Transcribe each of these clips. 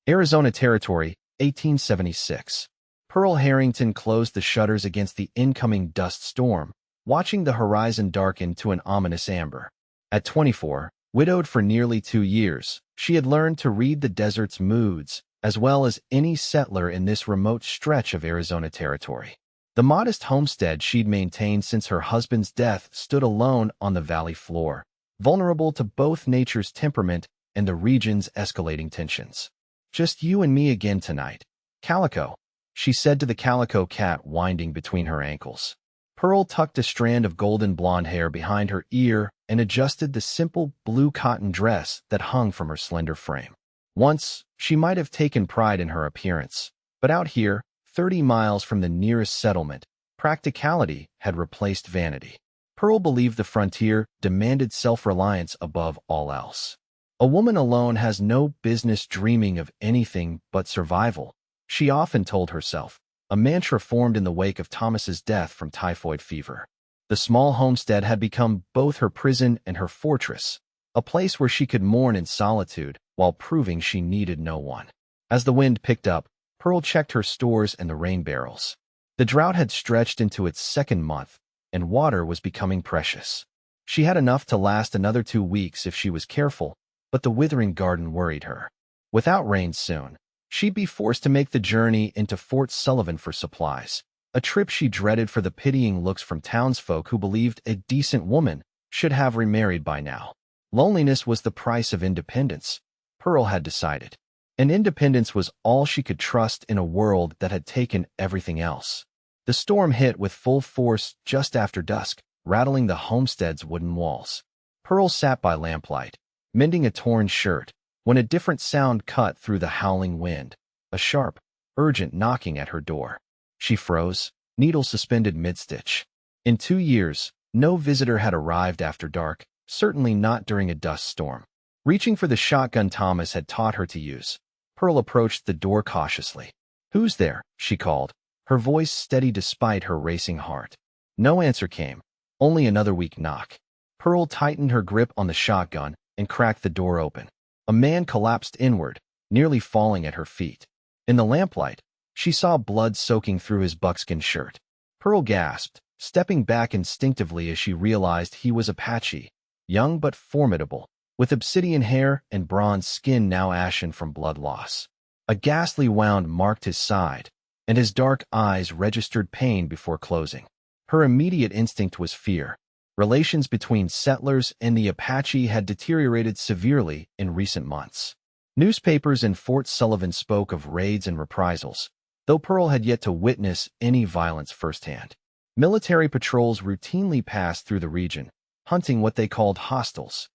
Arizona Territory, 1876. Pearl Harrington closed the shutters against the incoming dust storm, watching the horizon darken to an ominous amber. At 24, widowed for nearly 2 years, she had learned to read the desert's moods, as well as any settler in this remote stretch of Arizona Territory. The modest homestead she'd maintained since her husband's death stood alone on the valley floor, vulnerable to both nature's temperament and the region's escalating tensions. "Just you and me again tonight, Calico," she said to the calico cat winding between her ankles. Pearl tucked a strand of golden blonde hair behind her ear and adjusted the simple blue cotton dress that hung from her slender frame. Once, she might have taken pride in her appearance, but out here, 30 miles from the nearest settlement, practicality had replaced vanity. Pearl believed the frontier demanded self-reliance above all else. A woman alone has no business dreaming of anything but survival, she often told herself, a mantra formed in the wake of Thomas's death from typhoid fever. The small homestead had become both her prison and her fortress, a place where she could mourn in solitude while proving she needed no one. As the wind picked up, Pearl checked her stores and the rain barrels. The drought had stretched into its second month, and water was becoming precious. She had enough to last another 2 weeks if she was careful, but the withering garden worried her. Without rain soon, she'd be forced to make the journey into Fort Sullivan for supplies, a trip she dreaded for the pitying looks from townsfolk who believed a decent woman should have remarried by now. Loneliness was the price of independence, Pearl had decided. And independence was all she could trust in a world that had taken everything else. The storm hit with full force just after dusk, rattling the homestead's wooden walls. Pearl sat by lamplight, mending a torn shirt, when a different sound cut through the howling wind, a sharp, urgent knocking at her door. She froze, needle suspended mid-stitch. In 2 years, no visitor had arrived after dark, certainly not during a dust storm. Reaching for the shotgun Thomas had taught her to use, Pearl approached the door cautiously. "Who's there?" she called, her voice steady despite her racing heart. No answer came, only another weak knock. Pearl tightened her grip on the shotgun and cracked the door open. A man collapsed inward, nearly falling at her feet. In the lamplight, she saw blood soaking through his buckskin shirt. Pearl gasped, stepping back instinctively as she realized he was Apache, young but formidable, with obsidian hair and bronze skin now ashen from blood loss. A ghastly wound marked his side, and his dark eyes registered pain before closing. Her immediate instinct was fear. Relations between settlers and the Apache had deteriorated severely in recent months. Newspapers in Fort Sullivan spoke of raids and reprisals, though Pearl had yet to witness any violence firsthand. Military patrols routinely passed through the region, hunting what they called hostiles.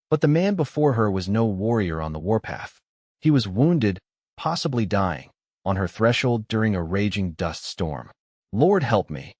But the man before her was no warrior on the warpath. He was wounded, possibly dying, on her threshold during a raging dust storm. "Lord help me,"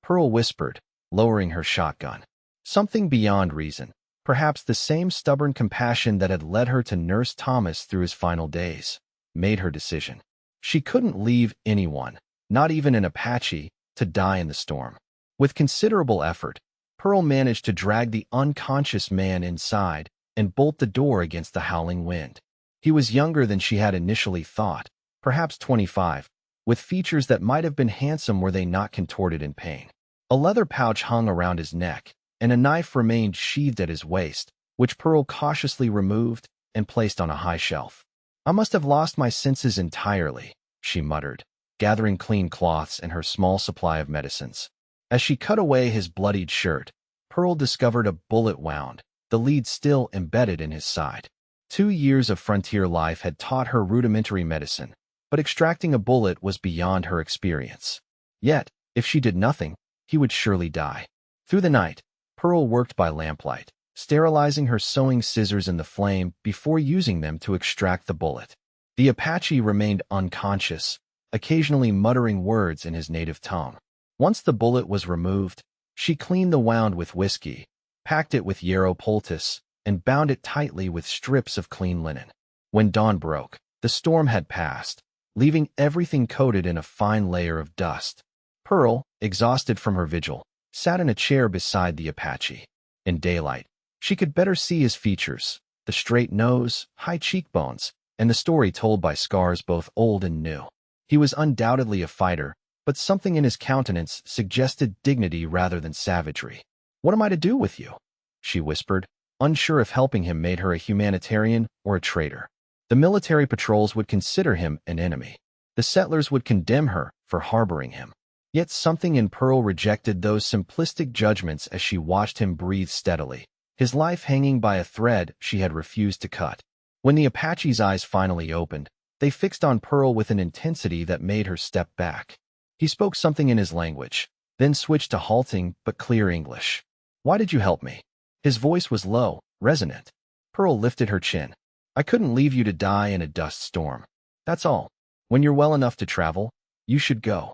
Pearl whispered, lowering her shotgun. Something beyond reason, perhaps the same stubborn compassion that had led her to nurse Thomas through his final days, made her decision. She couldn't leave anyone, not even an Apache, to die in the storm. With considerable effort, Pearl managed to drag the unconscious man inside and bolt the door against the howling wind. He was younger than she had initially thought, perhaps 25, with features that might have been handsome were they not contorted in pain. A leather pouch hung around his neck, and a knife remained sheathed at his waist, which Pearl cautiously removed and placed on a high shelf. "I must have lost my senses entirely," she muttered, gathering clean cloths and her small supply of medicines. As she cut away his bloodied shirt, Pearl discovered a bullet wound, the lead still embedded in his side. 2 years of frontier life had taught her rudimentary medicine, but extracting a bullet was beyond her experience. Yet, if she did nothing, he would surely die. Through the night, Pearl worked by lamplight, sterilizing her sewing scissors in the flame before using them to extract the bullet. The Apache remained unconscious, occasionally muttering words in his native tongue. Once the bullet was removed, she cleaned the wound with whiskey, packed it with yarrow poultice, and bound it tightly with strips of clean linen. When dawn broke, the storm had passed, leaving everything coated in a fine layer of dust. Pearl, exhausted from her vigil, sat in a chair beside the Apache. In daylight, she could better see his features, the straight nose, high cheekbones, and the story told by scars both old and new. He was undoubtedly a fighter, but something in his countenance suggested dignity rather than savagery. "What am I to do with you?" she whispered, unsure if helping him made her a humanitarian or a traitor. The military patrols would consider him an enemy. The settlers would condemn her for harboring him. Yet something in Pearl rejected those simplistic judgments as she watched him breathe steadily, his life hanging by a thread she had refused to cut. When the Apache's eyes finally opened, they fixed on Pearl with an intensity that made her step back. He spoke something in his language, then switched to halting but clear English. "Why did you help me?" His voice was low, resonant. Pearl lifted her chin. "I couldn't leave you to die in a dust storm. That's all. When you're well enough to travel, you should go."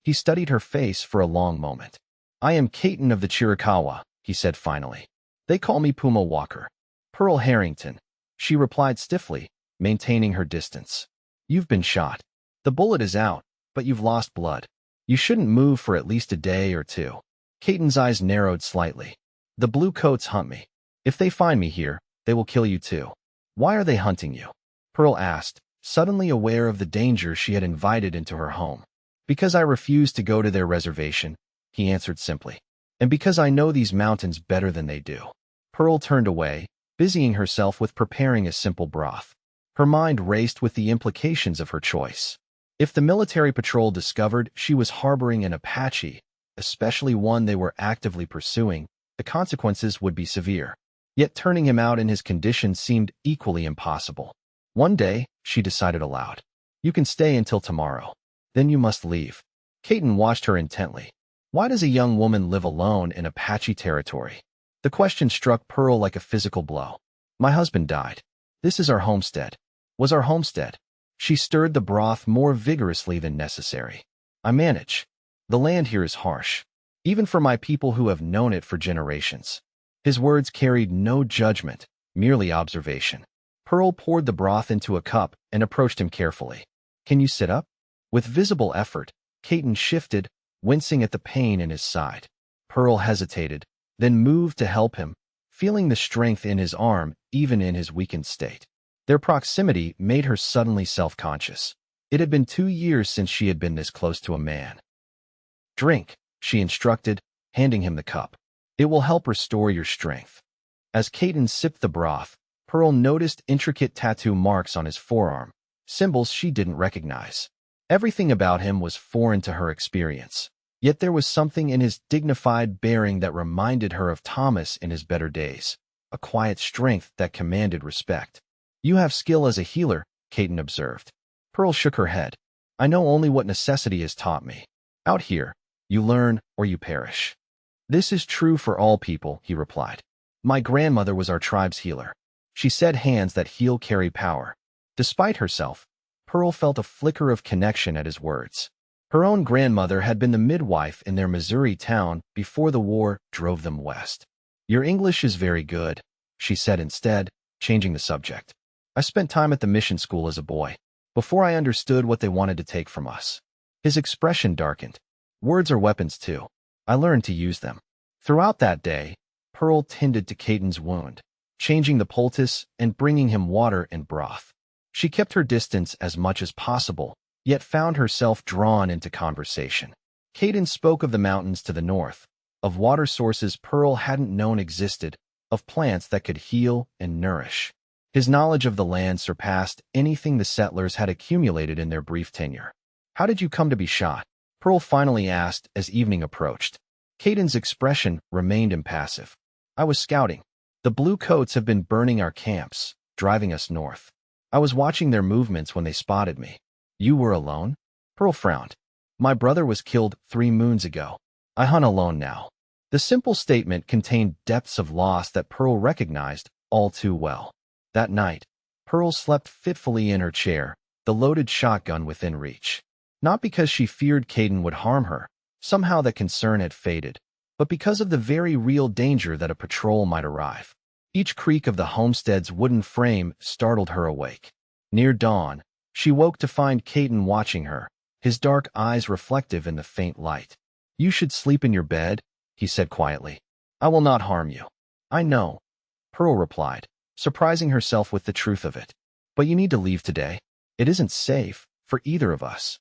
He studied her face for a long moment. "I am Kaetin of the Chiricahua," he said finally. "They call me Puma Walker." "Pearl Harrington," she replied stiffly, maintaining her distance. "You've been shot. The bullet is out, but you've lost blood. You shouldn't move for at least a day or two." Kaetin's eyes narrowed slightly. "The blue coats hunt me. If they find me here, they will kill you too." "Why are they hunting you?" Pearl asked, suddenly aware of the danger she had invited into her home. "Because I refused to go to their reservation," he answered simply. "And because I know these mountains better than they do." Pearl turned away, busying herself with preparing a simple broth. Her mind raced with the implications of her choice. If the military patrol discovered she was harboring an Apache, especially one they were actively pursuing, the consequences would be severe. Yet turning him out in his condition seemed equally impossible. One day, she decided aloud, "You can stay until tomorrow. Then you must leave." Kaetin watched her intently. Why does a young woman live alone in Apache territory? The question struck Pearl like a physical blow. "My husband died. This is our homestead." "Was our homestead?" She stirred the broth more vigorously than necessary. "I manage. The land here is harsh, even for my people who have known it for generations." His words carried no judgment, merely observation. Pearl poured the broth into a cup and approached him carefully. "Can you sit up?" With visible effort, Kaetin shifted, wincing at the pain in his side. Pearl hesitated, then moved to help him, feeling the strength in his arm even in his weakened state. Their proximity made her suddenly self-conscious. It had been 2 years since she had been this close to a man. "Drink," she instructed, handing him the cup. "It will help restore your strength." As Kaetin sipped the broth, Pearl noticed intricate tattoo marks on his forearm, symbols she didn't recognize. Everything about him was foreign to her experience. Yet there was something in his dignified bearing that reminded her of Thomas in his better days, a quiet strength that commanded respect. "You have skill as a healer," Kaetin observed. Pearl shook her head. "I know only what necessity has taught me. Out here, you learn or you perish." "This is true for all people," he replied. "My grandmother was our tribe's healer. She said hands that heal carry power." Despite herself, Pearl felt a flicker of connection at his words. Her own grandmother had been the midwife in their Missouri town before the war drove them west. "Your English is very good," she said instead, changing the subject. "I spent time at the mission school as a boy, before I understood what they wanted to take from us." His expression darkened. "Words are weapons too. I learned to use them." Throughout that day, Pearl tended to Kaetin's wound, changing the poultice and bringing him water and broth. She kept her distance as much as possible, yet found herself drawn into conversation. Kaetin spoke of the mountains to the north, of water sources Pearl hadn't known existed, of plants that could heal and nourish. His knowledge of the land surpassed anything the settlers had accumulated in their brief tenure. "How did you come to be shot?" Pearl finally asked as evening approached. Kaetin's expression remained impassive. "I was scouting. The blue coats have been burning our camps, driving us north. I was watching their movements when they spotted me." "You were alone?" Pearl frowned. "My brother was killed 3 moons ago. I hunt alone now." The simple statement contained depths of loss that Pearl recognized all too well. That night, Pearl slept fitfully in her chair, the loaded shotgun within reach. Not because she feared Kaetin would harm her, somehow that concern had faded, but because of the very real danger that a patrol might arrive. Each creak of the homestead's wooden frame startled her awake. Near dawn, she woke to find Kaetin watching her, his dark eyes reflective in the faint light. "You should sleep in your bed," he said quietly. "I will not harm you." "I know," Pearl replied, surprising herself with the truth of it. But you need to leave today. It isn't safe for either of us.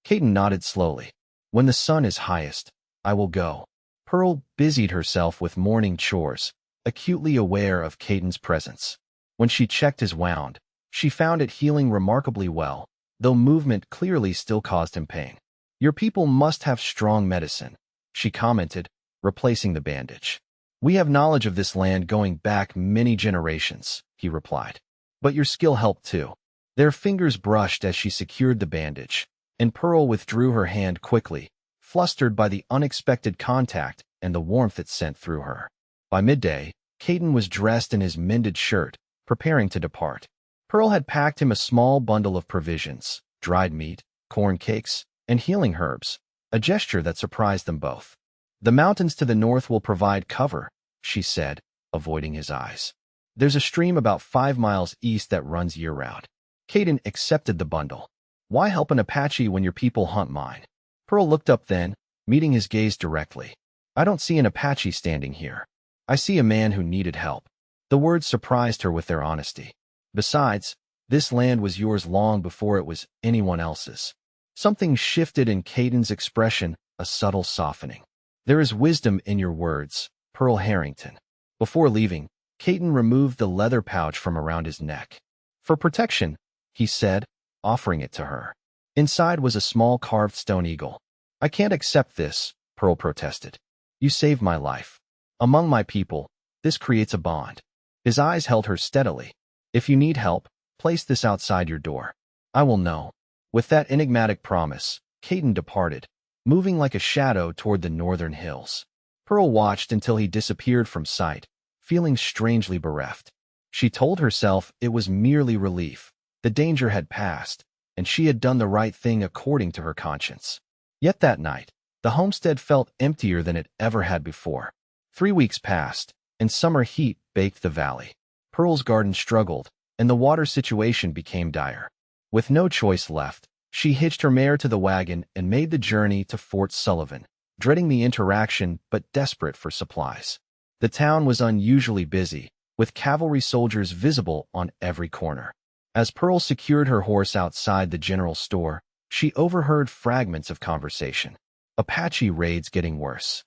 Kaetin nodded slowly. When the sun is highest, I will go. Pearl busied herself with morning chores, acutely aware of Kaetin's presence. When she checked his wound, she found it healing remarkably well, though movement clearly still caused him pain. Your people must have strong medicine, she commented, replacing the bandage. We have knowledge of this land going back many generations, he replied. But your skill helped too. Their fingers brushed as she secured the bandage, and Pearl withdrew her hand quickly, flustered by the unexpected contact and the warmth it sent through her. By midday, Kaetin was dressed in his mended shirt, preparing to depart. Pearl had packed him a small bundle of provisions, dried meat, corn cakes, and healing herbs, a gesture that surprised them both. The mountains to the north will provide cover, she said, avoiding his eyes. There's a stream about 5 miles east that runs year-round. Kaetin accepted the bundle. Why help an Apache when your people hunt mine? Pearl looked up then, meeting his gaze directly. I don't see an Apache standing here. I see a man who needed help. The words surprised her with their honesty. Besides, this land was yours long before it was anyone else's. Something shifted in Kaetin's expression, a subtle softening. There is wisdom in your words, Pearl Harrington. Before leaving, Kaetin removed the leather pouch from around his neck. For protection, he said, offering it to her. Inside was a small carved stone eagle. I can't accept this, Pearl protested. You saved my life. Among my people, this creates a bond. His eyes held her steadily. If you need help, place this outside your door. I will know. With that enigmatic promise, Kaetin departed, moving like a shadow toward the northern hills. Pearl watched until he disappeared from sight, feeling strangely bereft. She told herself it was merely relief. The danger had passed, and she had done the right thing according to her conscience. Yet that night, the homestead felt emptier than it ever had before. 3 weeks passed, and summer heat baked the valley. Pearl's garden struggled, and the water situation became dire. With no choice left, she hitched her mare to the wagon and made the journey to Fort Sullivan, dreading the interaction but desperate for supplies. The town was unusually busy, with cavalry soldiers visible on every corner. As Pearl secured her horse outside the general store, she overheard fragments of conversation. Apache raids getting worse.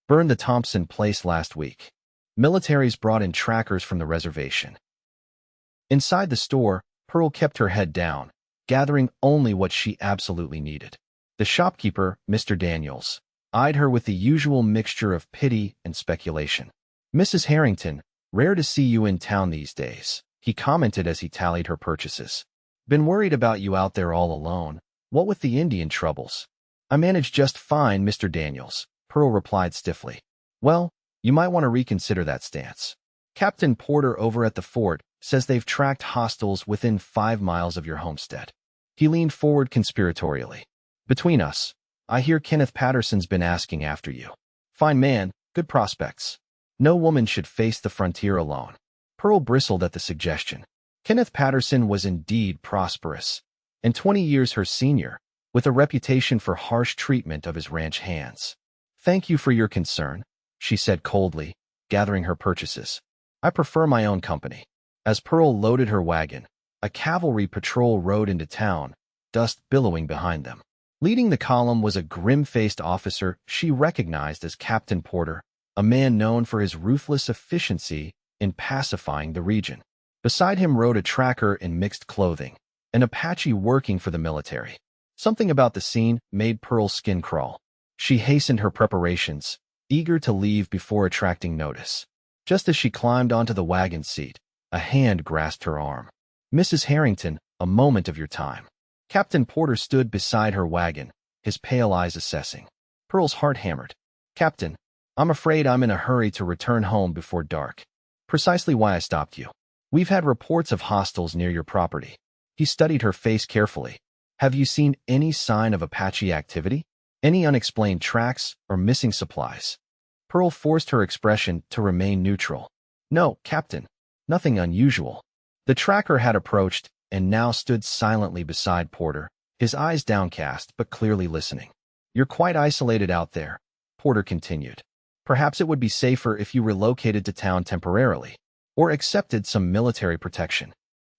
Burned the Thompson place last week. Militaries brought in trackers from the reservation. Inside the store, Pearl kept her head down, gathering only what she absolutely needed. The shopkeeper, Mr. Daniels, eyed her with the usual mixture of pity and speculation. Mrs. Harrington, rare to see you in town these days, he commented as he tallied her purchases. Been worried about you out there all alone. What with the Indian troubles? I managed just fine, Mr. Daniels, Pearl replied stiffly. Well, you might want to reconsider that stance. Captain Porter over at the fort says they've tracked hostiles within 5 miles of your homestead. He leaned forward conspiratorially. Between us, I hear Kenneth Patterson's been asking after you. Fine man, good prospects. No woman should face the frontier alone. Pearl bristled at the suggestion. Kenneth Patterson was indeed prosperous, and 20 years her senior, with a reputation for harsh treatment of his ranch hands. Thank you for your concern, she said coldly, gathering her purchases. I prefer my own company. As Pearl loaded her wagon, a cavalry patrol rode into town, dust billowing behind them. Leading the column was a grim-faced officer she recognized as Captain Porter, a man known for his ruthless efficiency in pacifying the region. Beside him rode a tracker in mixed clothing, an Apache working for the military. Something about the scene made Pearl's skin crawl. She hastened her preparations, eager to leave before attracting notice. Just as she climbed onto the wagon seat, a hand grasped her arm. Mrs. Harrington, a moment of your time. Captain Porter stood beside her wagon, his pale eyes assessing. Pearl's heart hammered. Captain, I'm afraid I'm in a hurry to return home before dark. Precisely why I stopped you. We've had reports of hostiles near your property. He studied her face carefully. Have you seen any sign of Apache activity? Any unexplained tracks or missing supplies? Pearl forced her expression to remain neutral. No, Captain. Nothing unusual. The tracker had approached and now stood silently beside Porter, his eyes downcast but clearly listening. You're quite isolated out there, Porter continued. Perhaps it would be safer if you relocated to town temporarily, or accepted some military protection.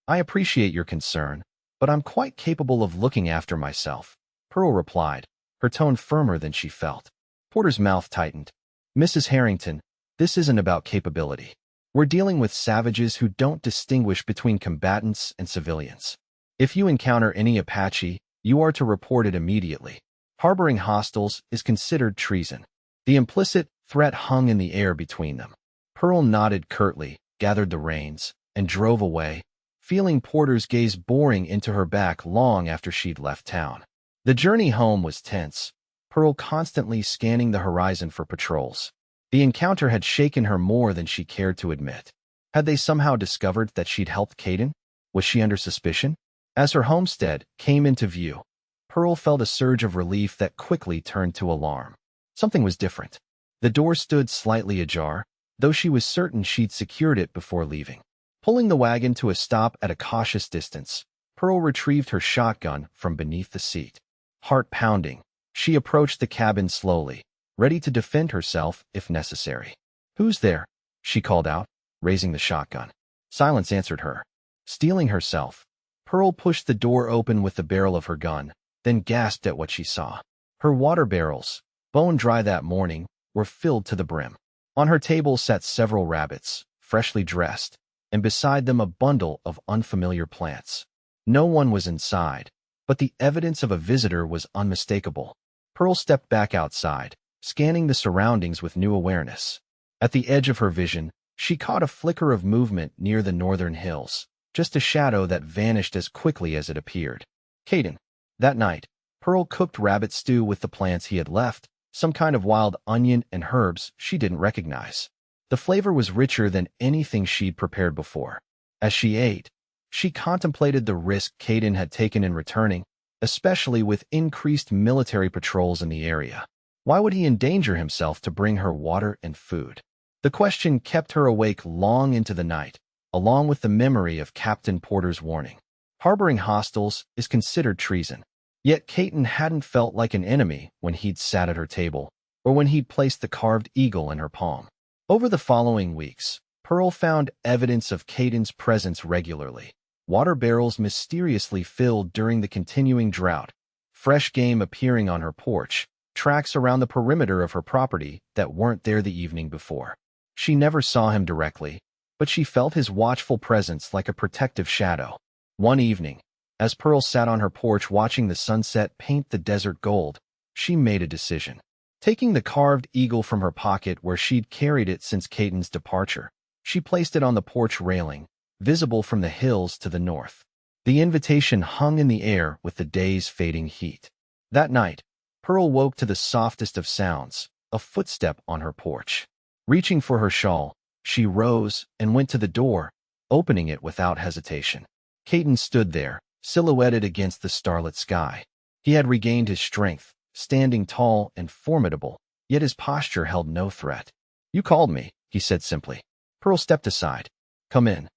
I appreciate your concern, but I'm quite capable of looking after myself, Pearl replied, her tone firmer than she felt. Porter's mouth tightened. Mrs. Harrington, this isn't about capability. We're dealing with savages who don't distinguish between combatants and civilians. If you encounter any Apache, you are to report it immediately. Harboring hostiles is considered treason. The implicit threat hung in the air between them. Pearl nodded curtly, gathered the reins, and drove away, feeling Porter's gaze boring into her back long after she'd left town. The journey home was tense, Pearl constantly scanning the horizon for patrols. The encounter had shaken her more than she cared to admit. Had they somehow discovered that she'd helped Kaetin? Was she under suspicion? As her homestead came into view, Pearl felt a surge of relief that quickly turned to alarm. Something was different. The door stood slightly ajar, though she was certain she'd secured it before leaving. Pulling the wagon to a stop at a cautious distance, Pearl retrieved her shotgun from beneath the seat. Heart pounding, she approached the cabin slowly, ready to defend herself if necessary. "Who's there?" she called out, raising the shotgun. Silence answered her. Steeling herself, Pearl pushed the door open with the barrel of her gun, then gasped at what she saw. Her water barrels, bone dry that morning, were filled to the brim. On her table sat several rabbits, freshly dressed, and beside them a bundle of unfamiliar plants. No one was inside, but the evidence of a visitor was unmistakable. Pearl stepped back outside, scanning the surroundings with new awareness. At the edge of her vision, she caught a flicker of movement near the northern hills, just a shadow that vanished as quickly as it appeared. Kaetin. That night, Pearl cooked rabbit stew with the plants he had left, some kind of wild onion and herbs she didn't recognize. The flavor was richer than anything she'd prepared before. As she ate, she contemplated the risk Kaetin had taken in returning, especially with increased military patrols in the area. Why would he endanger himself to bring her water and food? The question kept her awake long into the night, along with the memory of Captain Porter's warning. Harboring hostiles is considered treason. Yet Kaetin hadn't felt like an enemy when he'd sat at her table, or when he'd placed the carved eagle in her palm. Over the following weeks, Pearl found evidence of Kaetin's presence regularly. Water barrels mysteriously filled during the continuing drought, fresh game appearing on her porch, tracks around the perimeter of her property that weren't there the evening before. She never saw him directly, but she felt his watchful presence like a protective shadow. One evening, as Pearl sat on her porch watching the sunset paint the desert gold, she made a decision. Taking the carved eagle from her pocket where she'd carried it since Kaetin's departure, she placed it on the porch railing, visible from the hills to the north. The invitation hung in the air with the day's fading heat. That night, Pearl woke to the softest of sounds, a footstep on her porch. Reaching for her shawl, she rose and went to the door, opening it without hesitation. Kaetin stood there, silhouetted against the starlit sky. He had regained his strength, standing tall and formidable, yet his posture held no threat. "You called me," he said simply. Pearl stepped aside. "Come in."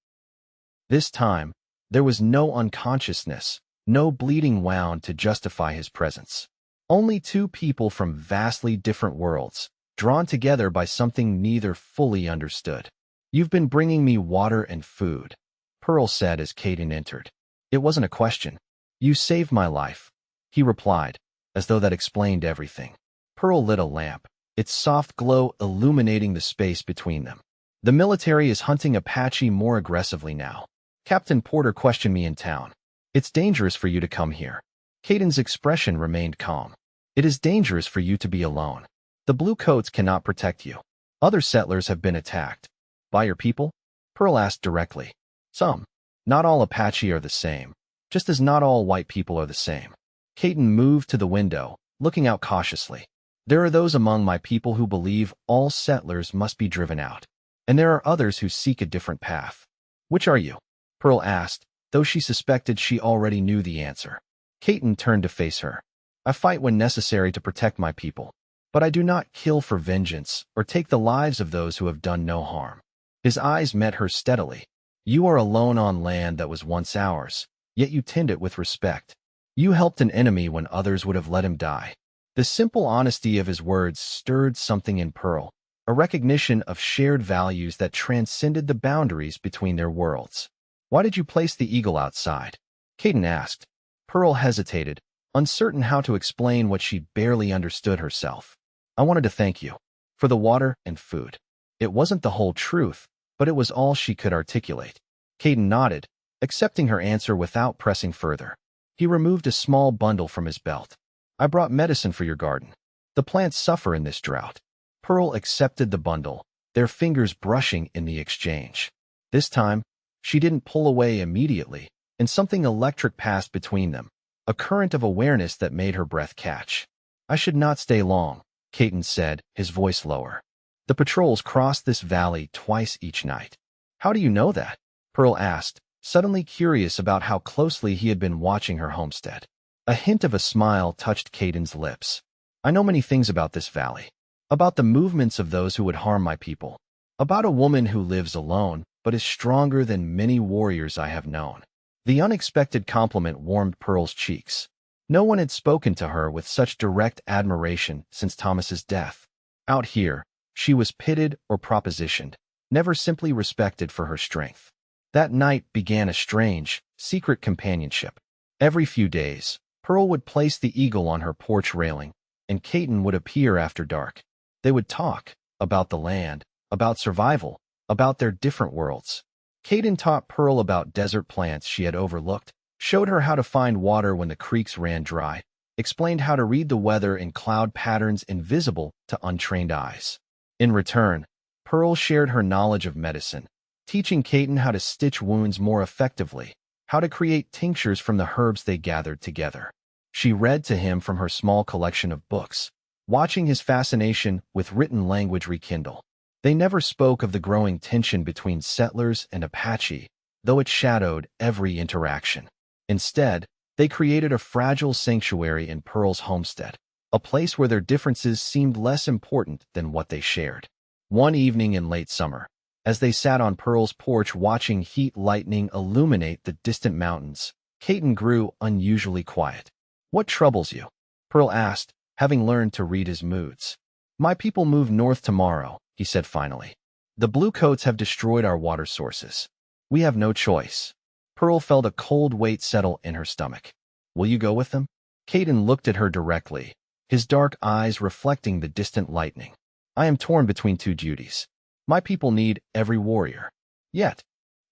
This time, there was no unconsciousness, no bleeding wound to justify his presence. Only two people from vastly different worlds, drawn together by something neither fully understood. "You've been bringing me water and food," Pearl said as Kaetin entered. "It wasn't a question. You saved my life," he replied, as though that explained everything. Pearl lit a lamp, its soft glow illuminating the space between them. "The military is hunting Apache more aggressively now. Captain Porter questioned me in town. It's dangerous for you to come here." Kaetin's expression remained calm. "It is dangerous for you to be alone. The Bluecoats cannot protect you. Other settlers have been attacked." "By your people?" Pearl asked directly. "Some. Not all Apache are the same, just as not all white people are the same." Kaetin moved to the window, looking out cautiously. "There are those among my people who believe all settlers must be driven out, and there are others who seek a different path." "Which are you?" Pearl asked, though she suspected she already knew the answer. Kaetin turned to face her. "I fight when necessary to protect my people, but I do not kill for vengeance or take the lives of those who have done no harm." His eyes met hers steadily. "You are alone on land that was once ours, yet you tend it with respect. You helped an enemy when others would have let him die." The simple honesty of his words stirred something in Pearl, a recognition of shared values that transcended the boundaries between their worlds. Why did you place the eagle outside? Kaetin asked. Pearl hesitated, uncertain how to explain what she barely understood herself. I wanted to thank you for the water and food. It wasn't the whole truth, but it was all she could articulate. Kaetin nodded, accepting her answer without pressing further. He removed a small bundle from his belt. I brought medicine for your garden. The plants suffer in this drought. Pearl accepted the bundle, their fingers brushing in the exchange. This time, she didn't pull away immediately, and something electric passed between them, a current of awareness that made her breath catch. I should not stay long, Kaetin said, his voice lower. The patrols cross this valley twice each night. How do you know that? Pearl asked, suddenly curious about how closely he had been watching her homestead. A hint of a smile touched Kaetin's lips. I know many things about this valley. About the movements of those who would harm my people. About a woman who lives alone, but is stronger than many warriors I have known. The unexpected compliment warmed Pearl's cheeks. No one had spoken to her with such direct admiration since Thomas's death. Out here, she was pitted or propositioned, never simply respected for her strength. That night began a strange, secret companionship. Every few days, Pearl would place the eagle on her porch railing, and Kaetin would appear after dark. They would talk about the land, about survival, about their different worlds. Kaetin taught Pearl about desert plants she had overlooked, showed her how to find water when the creeks ran dry, explained how to read the weather in cloud patterns invisible to untrained eyes. In return, Pearl shared her knowledge of medicine, teaching Kaetin how to stitch wounds more effectively, how to create tinctures from the herbs they gathered together. She read to him from her small collection of books, watching his fascination with written language rekindle. They never spoke of the growing tension between settlers and Apache, though it shadowed every interaction. Instead, they created a fragile sanctuary in Pearl's homestead, a place where their differences seemed less important than what they shared. One evening in late summer, as they sat on Pearl's porch watching heat lightning illuminate the distant mountains, Kaetin grew unusually quiet. What troubles you? Pearl asked, having learned to read his moods. My people move north tomorrow, he said finally. The bluecoats have destroyed our water sources. We have no choice. Pearl felt a cold weight settle in her stomach. Will you go with them? Kaetin looked at her directly, his dark eyes reflecting the distant lightning. I am torn between two duties. My people need every warrior. Yet.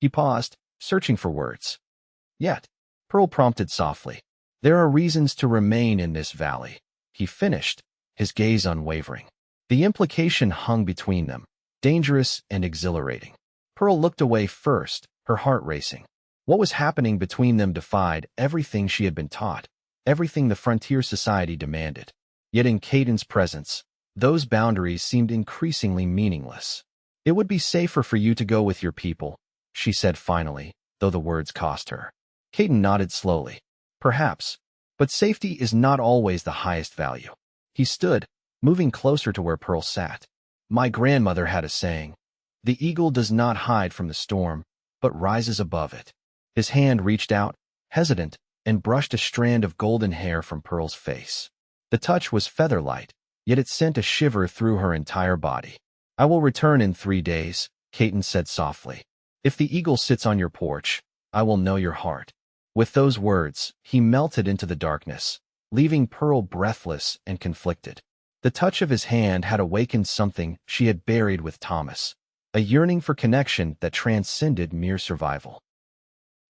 He paused, searching for words. Yet. Pearl prompted softly. There are reasons to remain in this valley. He finished, his gaze unwavering. The implication hung between them, dangerous and exhilarating. Pearl looked away first, her heart racing. What was happening between them defied everything she had been taught, everything the frontier society demanded. Yet in Kaetin's presence, those boundaries seemed increasingly meaningless. It would be safer for you to go with your people, she said finally, though the words cost her. Kaetin nodded slowly. Perhaps, but safety is not always the highest value. He stood, moving closer to where Pearl sat. My grandmother had a saying, the eagle does not hide from the storm, but rises above it. His hand reached out, hesitant, and brushed a strand of golden hair from Pearl's face. The touch was feather-light, yet it sent a shiver through her entire body. I will return in 3 days, Kaetin said softly. If the eagle sits on your porch, I will know your heart. With those words, he melted into the darkness, leaving Pearl breathless and conflicted. The touch of his hand had awakened something she had buried with Thomas, a yearning for connection that transcended mere survival.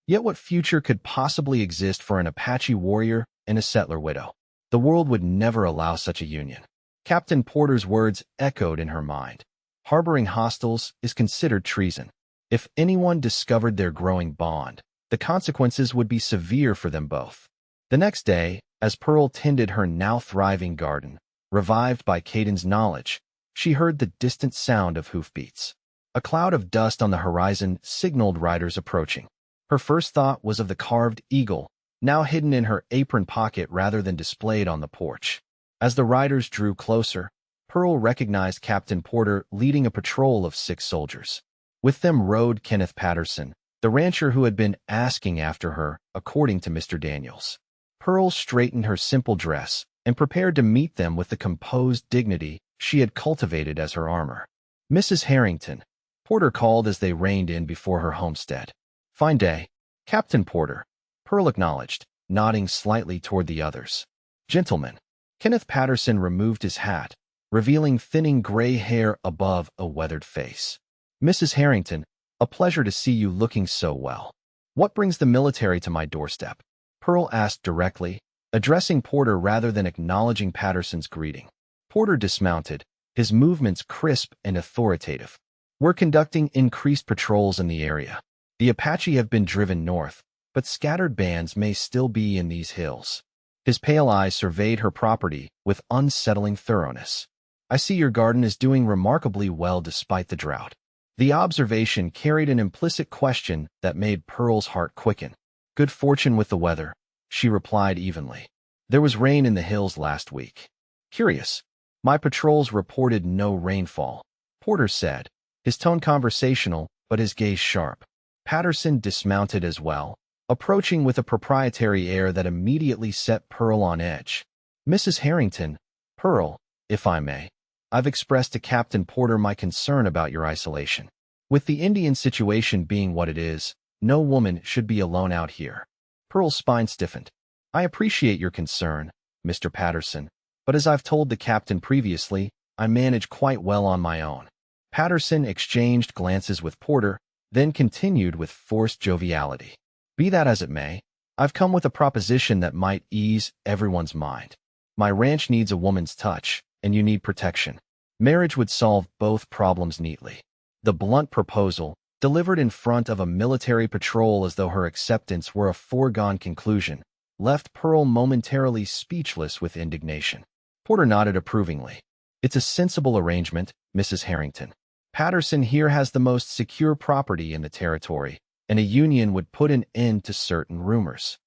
Yet what future could possibly exist for an Apache warrior and a settler widow? The world would never allow such a union. Captain Porter's words echoed in her mind. Harboring hostiles is considered treason. If anyone discovered their growing bond, the consequences would be severe for them both. The next day, as Pearl tended her now thriving garden, revived by Kaetin's knowledge, she heard the distant sound of hoofbeats. A cloud of dust on the horizon signaled riders approaching. Her first thought was of the carved eagle, now hidden in her apron pocket rather than displayed on the porch. As the riders drew closer, Pearl recognized Captain Porter leading a patrol of 6 soldiers. With them rode Kenneth Patterson, the rancher who had been asking after her, according to Mr. Daniels. Pearl straightened her simple dress and prepared to meet them with the composed dignity she had cultivated as her armor. Mrs. Harrington, Porter called as they reined in before her homestead. Fine day, Captain Porter, Pearl acknowledged, nodding slightly toward the others. Gentlemen. Kenneth Patterson removed his hat, revealing thinning gray hair above a weathered face. Mrs. Harrington, a pleasure to see you looking so well. What brings the military to my doorstep? Pearl asked directly, addressing Porter rather than acknowledging Patterson's greeting. Porter dismounted, his movements crisp and authoritative. We're conducting increased patrols in the area. The Apache have been driven north, but scattered bands may still be in these hills. His pale eyes surveyed her property with unsettling thoroughness. I see your garden is doing remarkably well despite the drought. The observation carried an implicit question that made Pearl's heart quicken. Good fortune with the weather, she replied evenly. There was rain in the hills last week. Curious. My patrols reported no rainfall, Porter said, his tone conversational but his gaze sharp. Patterson dismounted as well, approaching with a proprietary air that immediately set Pearl on edge. Mrs. Harrington, Pearl, if I may, I've expressed to Captain Porter my concern about your isolation. With the Indian situation being what it is, no woman should be alone out here. Pearl's spine stiffened. I appreciate your concern, Mr. Patterson, but as I've told the captain previously, I manage quite well on my own. Patterson exchanged glances with Porter, then continued with forced joviality. Be that as it may, I've come with a proposition that might ease everyone's mind. My ranch needs a woman's touch, and you need protection. Marriage would solve both problems neatly. The blunt proposal, delivered in front of a military patrol as though her acceptance were a foregone conclusion, left Pearl momentarily speechless with indignation. Porter nodded approvingly. It's a sensible arrangement, Mrs. Harrington. Patterson here has the most secure property in the territory, and a union would put an end to certain rumors.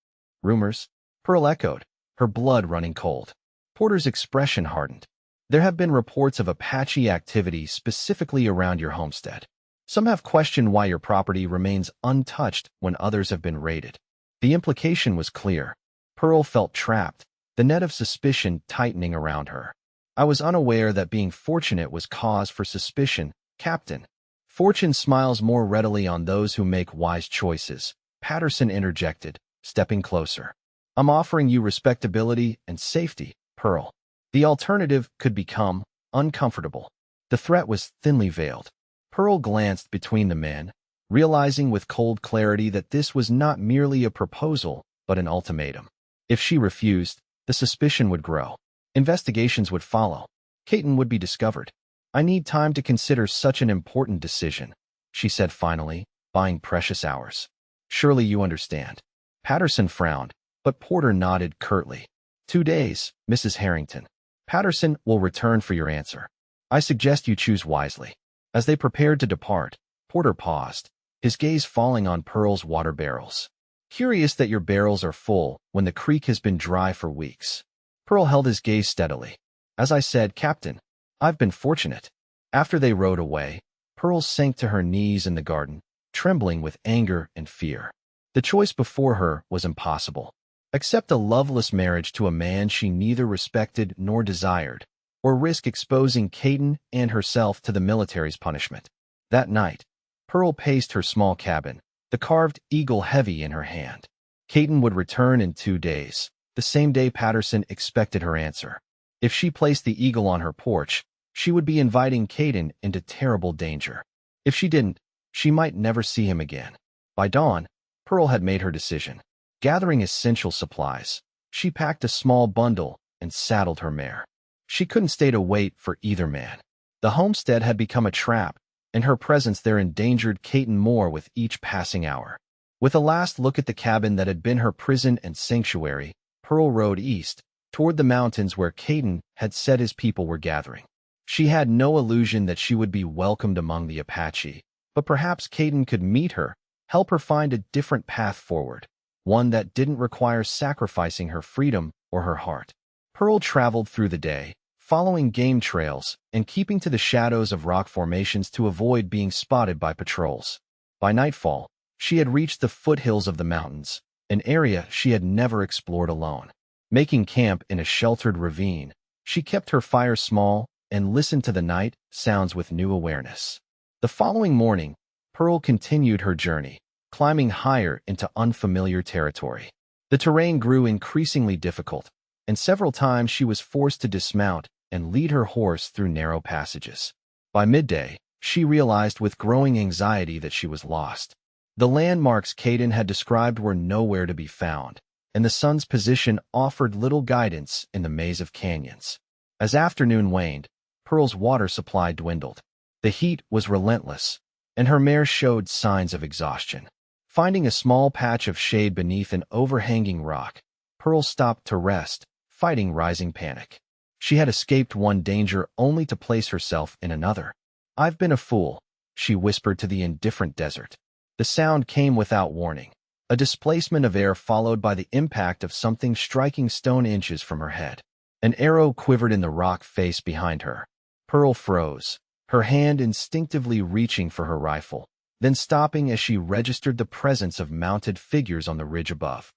Rumors? Pearl echoed, her blood running cold. Porter's expression hardened. There have been reports of Apache activity specifically around your homestead. Some have questioned why your property remains untouched when others have been raided. The implication was clear. Pearl felt trapped, the net of suspicion tightening around her. I was unaware that being fortunate was cause for suspicion, Captain. Fortune smiles more readily on those who make wise choices, Patterson interjected, stepping closer. I'm offering you respectability and safety, Pearl. The alternative could become uncomfortable. The threat was thinly veiled. Pearl glanced between the men, realizing with cold clarity that this was not merely a proposal, but an ultimatum. If she refused, the suspicion would grow. Investigations would follow. Kaetin would be discovered. I need time to consider such an important decision, she said finally, buying precious hours. Surely you understand. Patterson frowned, but Porter nodded curtly. 2 days, Mrs. Harrington. Patterson will return for your answer. I suggest you choose wisely. As they prepared to depart, Porter paused, his gaze falling on Pearl's water barrels. Curious that your barrels are full when the creek has been dry for weeks. Pearl held his gaze steadily. As I said, Captain, I've been fortunate. After they rode away, Pearl sank to her knees in the garden, trembling with anger and fear. The choice before her was impossible. Accept a loveless marriage to a man she neither respected nor desired, or risk exposing Kaetin and herself to the military's punishment. That night, Pearl paced her small cabin, the carved eagle heavy in her hand. Kaetin would return in 2 days, the same day Patterson expected her answer. If she placed the eagle on her porch, she would be inviting Kaetin into terrible danger. If she didn't, she might never see him again. By dawn, Pearl had made her decision. Gathering essential supplies, she packed a small bundle and saddled her mare. She couldn't stay to wait for either man. The homestead had become a trap, and her presence there endangered Kaetin more with each passing hour. With a last look at the cabin that had been her prison and sanctuary, Pearl rode east, toward the mountains where Kaetin had said his people were gathering. She had no illusion that she would be welcomed among the Apache, but perhaps Kaetin could meet her, help her find a different path forward, one that didn't require sacrificing her freedom or her heart. Pearl traveled through the day, following game trails and keeping to the shadows of rock formations to avoid being spotted by patrols. By nightfall, she had reached the foothills of the mountains, an area she had never explored alone. Making camp in a sheltered ravine, she kept her fire small and listened to the night sounds with new awareness. The following morning, Pearl continued her journey, climbing higher into unfamiliar territory. The terrain grew increasingly difficult, and several times she was forced to dismount and lead her horse through narrow passages. By midday, she realized with growing anxiety that she was lost. The landmarks Kaetin had described were nowhere to be found, and the sun's position offered little guidance in the maze of canyons. As afternoon waned, Pearl's water supply dwindled. The heat was relentless, and her mare showed signs of exhaustion. Finding a small patch of shade beneath an overhanging rock, Pearl stopped to rest, fighting rising panic. She had escaped one danger only to place herself in another. "I've been a fool," she whispered to the indifferent desert. The sound came without warning, a displacement of air followed by the impact of something striking stone inches from her head. An arrow quivered in the rock face behind her. Pearl froze, her hand instinctively reaching for her rifle, then stopping as she registered the presence of mounted figures on the ridge above.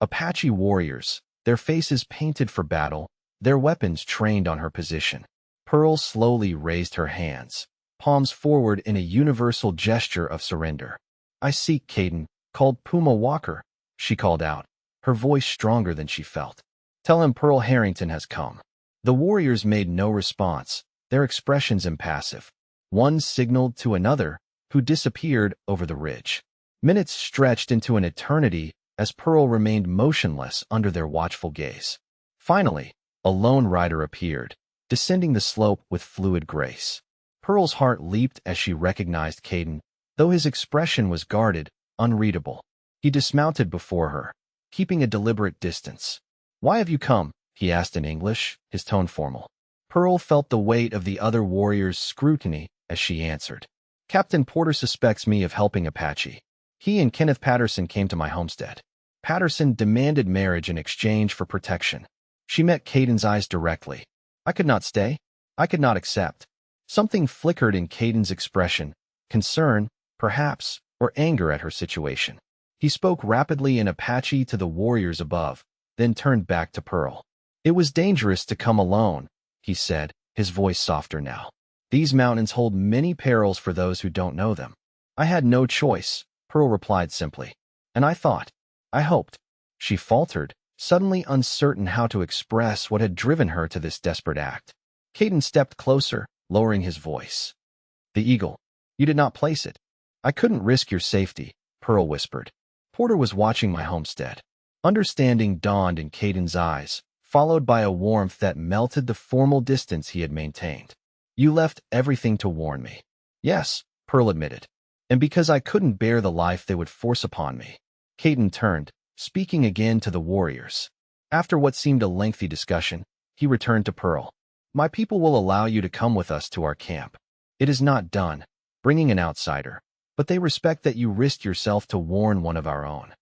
Apache warriors, their faces painted for battle, their weapons trained on her position. Pearl slowly raised her hands, palms forward in a universal gesture of surrender. "I seek Kaetin, called Puma Walker," she called out, her voice stronger than she felt. "Tell him Pearl Harrington has come." The warriors made no response, their expressions impassive. One signaled to another, who disappeared over the ridge. Minutes stretched into an eternity as Pearl remained motionless under their watchful gaze. Finally, a lone rider appeared, descending the slope with fluid grace. Pearl's heart leaped as she recognized Kaetin, though his expression was guarded, unreadable. He dismounted before her, keeping a deliberate distance. "Why have you come?" he asked in English, his tone formal. Pearl felt the weight of the other warrior's scrutiny as she answered. "Captain Porter suspects me of helping Apache. He and Kenneth Patterson came to my homestead. Patterson demanded marriage in exchange for protection." She met Kaetin's eyes directly. "I could not stay. I could not accept." Something flickered in Kaetin's expression, concern, perhaps, or anger at her situation. He spoke rapidly in Apache to the warriors above, then turned back to Pearl. "It was dangerous to come alone," he said, his voice softer now. "These mountains hold many perils for those who don't know them." "I had no choice," Pearl replied simply. "And I thought, I hoped." She faltered, suddenly uncertain how to express what had driven her to this desperate act. Kaetin stepped closer, lowering his voice. "The eagle. You did not place it." "I couldn't risk your safety," Pearl whispered. "Porter was watching my homestead." Understanding dawned in Kaetin's eyes, followed by a warmth that melted the formal distance he had maintained. "You left everything to warn me." "Yes," Pearl admitted. "And because I couldn't bear the life they would force upon me." Kaetin turned, speaking again to the warriors. After what seemed a lengthy discussion, he returned to Pearl. "My people will allow you to come with us to our camp. It is not done, bringing an outsider, but they respect that you risked yourself to warn one of our own."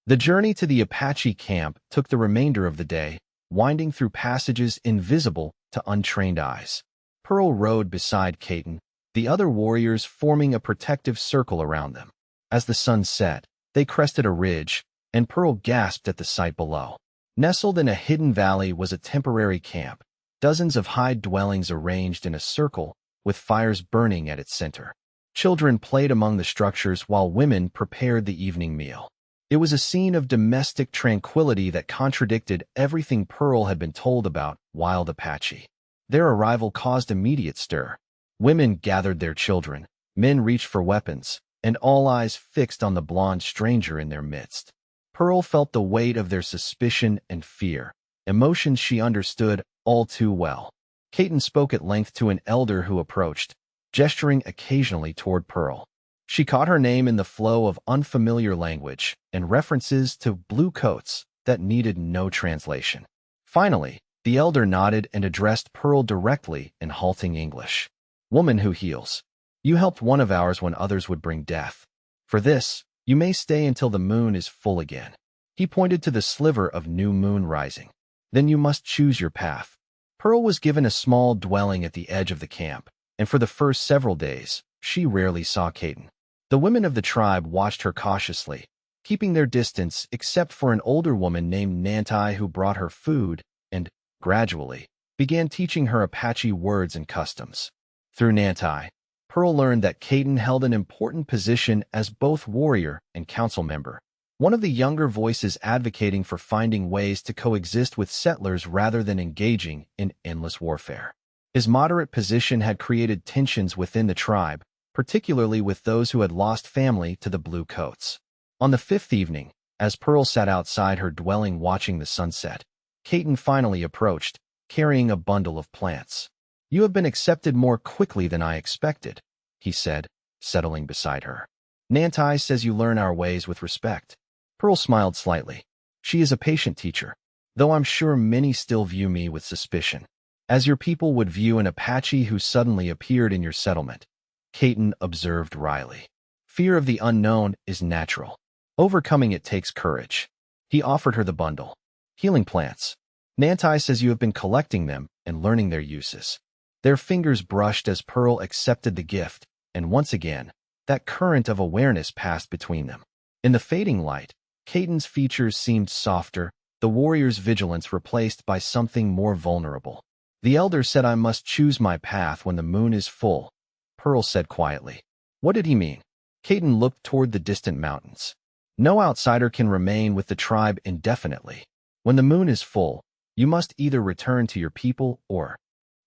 The journey to the Apache camp took the remainder of the day, winding through passages invisible to untrained eyes. Pearl rode beside Kaetin, the other warriors forming a protective circle around them. As the sun set, they crested a ridge, and Pearl gasped at the sight below. Nestled in a hidden valley was a temporary camp, dozens of hide dwellings arranged in a circle, with fires burning at its center. Children played among the structures while women prepared the evening meal. It was a scene of domestic tranquility that contradicted everything Pearl had been told about wild Apache. Their arrival caused immediate stir. Women gathered their children, men reached for weapons, and all eyes fixed on the blonde stranger in their midst. Pearl felt the weight of their suspicion and fear, emotions she understood all too well. Kaetin spoke at length to an elder who approached, gesturing occasionally toward Pearl. She caught her name in the flow of unfamiliar language and references to blue coats that needed no translation. Finally, the elder nodded and addressed Pearl directly in halting English. "Woman who heals. You helped one of ours when others would bring death. For this, you may stay until the moon is full again." He pointed to the sliver of new moon rising. "Then you must choose your path." Pearl was given a small dwelling at the edge of the camp, and for the first several days, she rarely saw Kaetin. The women of the tribe watched her cautiously, keeping their distance except for an older woman named Nantai who brought her food and, gradually, began teaching her Apache words and customs. Through Nantai, Pearl learned that Kaetin held an important position as both warrior and council member, one of the younger voices advocating for finding ways to coexist with settlers rather than engaging in endless warfare. His moderate position had created tensions within the tribe, particularly with those who had lost family to the Blue Coats. On the fifth evening, as Pearl sat outside her dwelling watching the sunset, Kaetin finally approached, carrying a bundle of plants. "You have been accepted more quickly than I expected," he said, settling beside her. "Nantai says you learn our ways with respect." Pearl smiled slightly. She is a patient teacher, though I'm sure many still view me with suspicion, as your people would view an Apache who suddenly appeared in your settlement, Kaetin observed wryly. "Fear of the unknown is natural. Overcoming it takes courage." He offered her the bundle. "Healing plants. Nantai says you have been collecting them and learning their uses." Their fingers brushed as Pearl accepted the gift, and once again, that current of awareness passed between them. In the fading light, Kaetin's features seemed softer, the warrior's vigilance replaced by something more vulnerable. "The elder said I must choose my path when the moon is full," Pearl said quietly. What did he mean? Kaetin looked toward the distant mountains. "No outsider can remain with the tribe indefinitely. When the moon is full, you must either return to your people or—"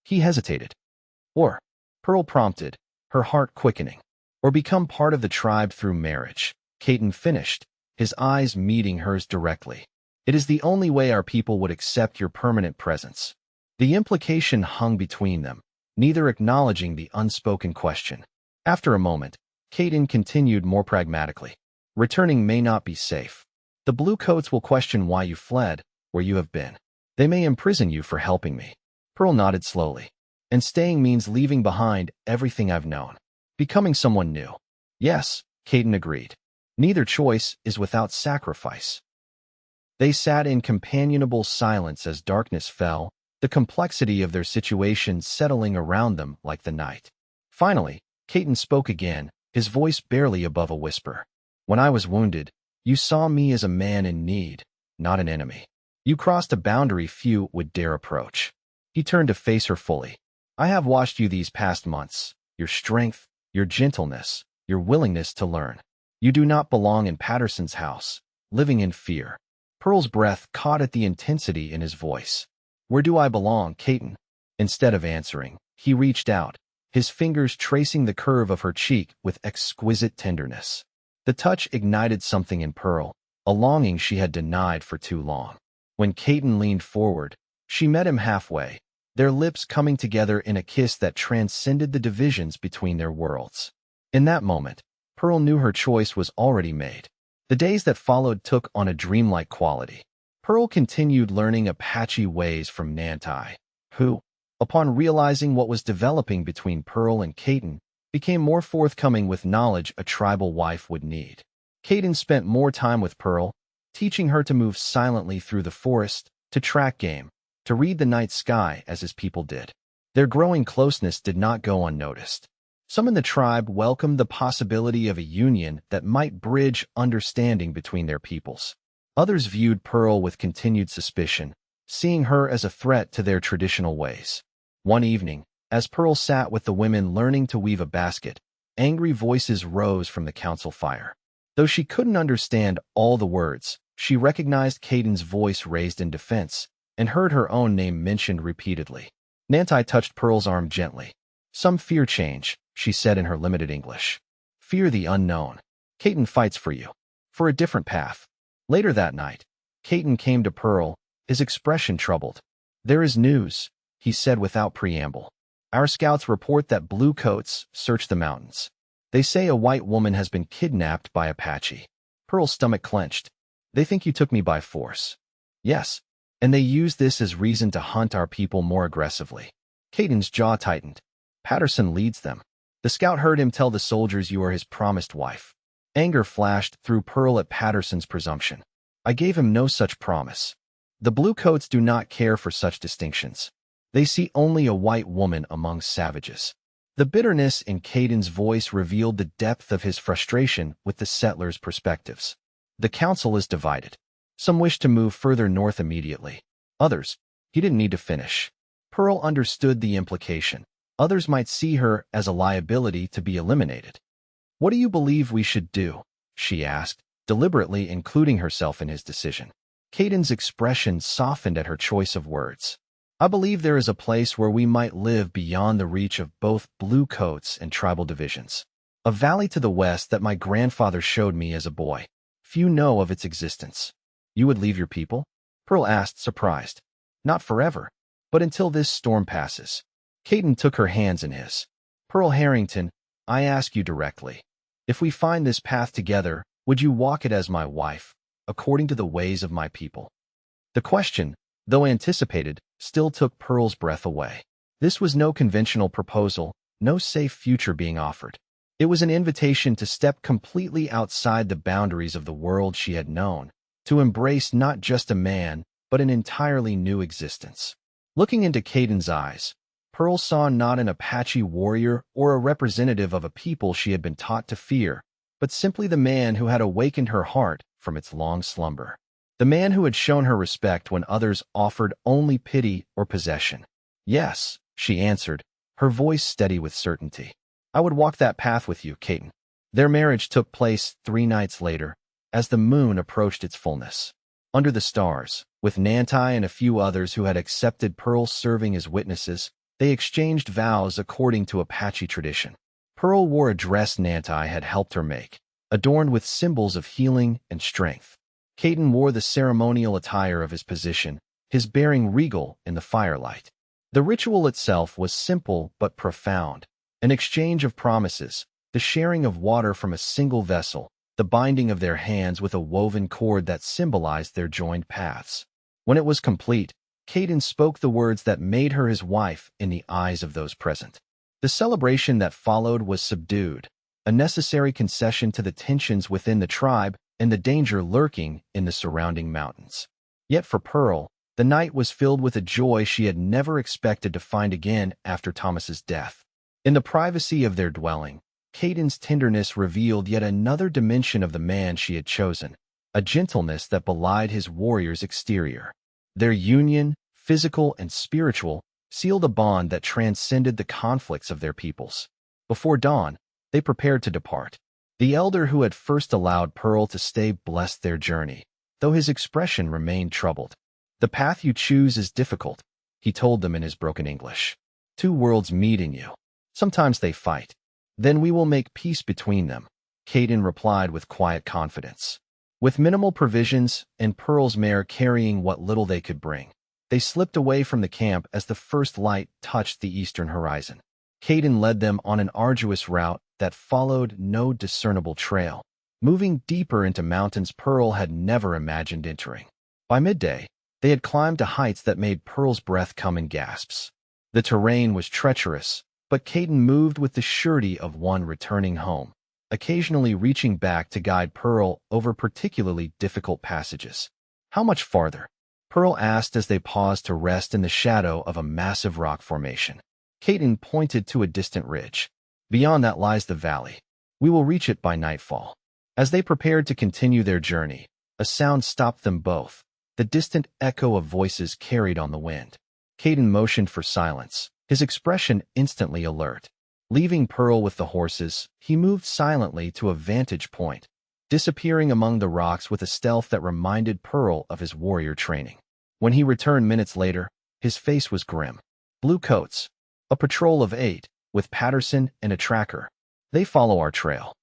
He hesitated. "Or," Pearl prompted, her heart quickening. "Or become part of the tribe through marriage," Kaetin finished, his eyes meeting hers directly. "It is the only way our people would accept your permanent presence." The implication hung between them, neither acknowledging the unspoken question. After a moment, Kaetin continued more pragmatically. "Returning may not be safe. The Blue Coats will question why you fled, where you have been. They may imprison you for helping me." Pearl nodded slowly. "And staying means leaving behind everything I've known. Becoming someone new." "Yes," Kaetin agreed. "Neither choice is without sacrifice." They sat in companionable silence as darkness fell, the complexity of their situation settling around them like the night. Finally, Kaetin spoke again, his voice barely above a whisper. "When I was wounded, you saw me as a man in need, not an enemy. You crossed a boundary few would dare approach." He turned to face her fully. "I have watched you these past months, your strength, your gentleness, your willingness to learn. You do not belong in Patterson's house, living in fear." Pearl's breath caught at the intensity in his voice. "Where do I belong, Kaetin?" Instead of answering, he reached out, his fingers tracing the curve of her cheek with exquisite tenderness. The touch ignited something in Pearl, a longing she had denied for too long. When Kaetin leaned forward, she met him halfway, their lips coming together in a kiss that transcended the divisions between their worlds. In that moment, Pearl knew her choice was already made. The days that followed took on a dreamlike quality. Pearl continued learning Apache ways from Nantai, who, upon realizing what was developing between Pearl and Kaetin, became more forthcoming with knowledge a tribal wife would need. Kaetin spent more time with Pearl, teaching her to move silently through the forest, to track game, to read the night sky as his people did. Their growing closeness did not go unnoticed. Some in the tribe welcomed the possibility of a union that might bridge understanding between their peoples. Others viewed Pearl with continued suspicion, seeing her as a threat to their traditional ways. One evening, as Pearl sat with the women learning to weave a basket, angry voices rose from the council fire. Though she couldn't understand all the words, she recognized Kaetin's voice raised in defense and heard her own name mentioned repeatedly. Nantai touched Pearl's arm gently. "Some fear change," she said in her limited English. "Fear the unknown. Kaetin fights for you, for a different path." Later that night, Kaetin came to Pearl, his expression troubled. "There is news," he said without preamble. "Our scouts report that Blue Coats search the mountains. They say a white woman has been kidnapped by Apache." Pearl's stomach clenched. "They think you took me by force." "Yes, and they use this as reason to hunt our people more aggressively." Kaetin's jaw tightened. "Patterson leads them. The scout heard him tell the soldiers you are his promised wife." Anger flashed through Pearl at Patterson's presumption. "I gave him no such promise. The Blue Coats do not care for such distinctions. They see only a white woman among savages." The bitterness in Kaetin's voice revealed the depth of his frustration with the settlers' perspectives. "The council is divided. Some wish to move further north immediately. Others—" He didn't need to finish. Pearl understood the implication. Others might see her as a liability to be eliminated. "What do you believe we should do?" she asked, deliberately including herself in his decision. Kaetin's expression softened at her choice of words. "I believe there is a place where we might live beyond the reach of both blue coats and tribal divisions. A valley to the west that my grandfather showed me as a boy. Few know of its existence." "You would leave your people?" Pearl asked, surprised. "Not forever, but until this storm passes." Kaetin took her hands in his. "Pearl Harrington, I ask you directly. If we find this path together, would you walk it as my wife, according to the ways of my people?" The question, though anticipated, still took Pearl's breath away. This was no conventional proposal, no safe future being offered. It was an invitation to step completely outside the boundaries of the world she had known, to embrace not just a man, but an entirely new existence. Looking into Kaetin's eyes, Pearl saw not an Apache warrior or a representative of a people she had been taught to fear, but simply the man who had awakened her heart from its long slumber. The man who had shown her respect when others offered only pity or possession. "Yes," she answered, her voice steady with certainty. "I would walk that path with you, Kaetin." Their marriage took place 3 nights later, as the moon approached its fullness. Under the stars, with Nantai and a few others who had accepted Pearl serving as witnesses, they exchanged vows according to Apache tradition. Pearl wore a dress Nantai had helped her make, adorned with symbols of healing and strength. Kaetin wore the ceremonial attire of his position, his bearing regal in the firelight. The ritual itself was simple but profound. An exchange of promises, the sharing of water from a single vessel, the binding of their hands with a woven cord that symbolized their joined paths. When it was complete, Kaetin spoke the words that made her his wife in the eyes of those present. The celebration that followed was subdued, a necessary concession to the tensions within the tribe and the danger lurking in the surrounding mountains. Yet for Pearl, the night was filled with a joy she had never expected to find again after Thomas's death. In the privacy of their dwelling, Kaetin's tenderness revealed yet another dimension of the man she had chosen, a gentleness that belied his warrior's exterior. Their union, physical and spiritual, sealed a bond that transcended the conflicts of their peoples. Before dawn, they prepared to depart. The elder who had first allowed Pearl to stay blessed their journey, though his expression remained troubled. "The path you choose is difficult," he told them in his broken English. "Two worlds meet in you. Sometimes they fight. Then we will make peace between them," Kaetin replied with quiet confidence. With minimal provisions and Pearl's mare carrying what little they could bring, they slipped away from the camp as the first light touched the eastern horizon. Kaetin led them on an arduous route that followed no discernible trail, moving deeper into mountains Pearl had never imagined entering. By midday, they had climbed to heights that made Pearl's breath come in gasps. The terrain was treacherous, but Kaetin moved with the surety of one returning home, occasionally reaching back to guide Pearl over particularly difficult passages. "How much farther?" Pearl asked as they paused to rest in the shadow of a massive rock formation. Kaetin pointed to a distant ridge. "Beyond that lies the valley. We will reach it by nightfall." As they prepared to continue their journey, a sound stopped them both, the distant echo of voices carried on the wind. Kaetin motioned for silence, his expression instantly alert. Leaving Pearl with the horses, he moved silently to a vantage point, disappearing among the rocks with a stealth that reminded Pearl of his warrior training. When he returned minutes later, his face was grim. "Blue coats. A patrol of 8, with Patterson and a tracker. They follow our trail."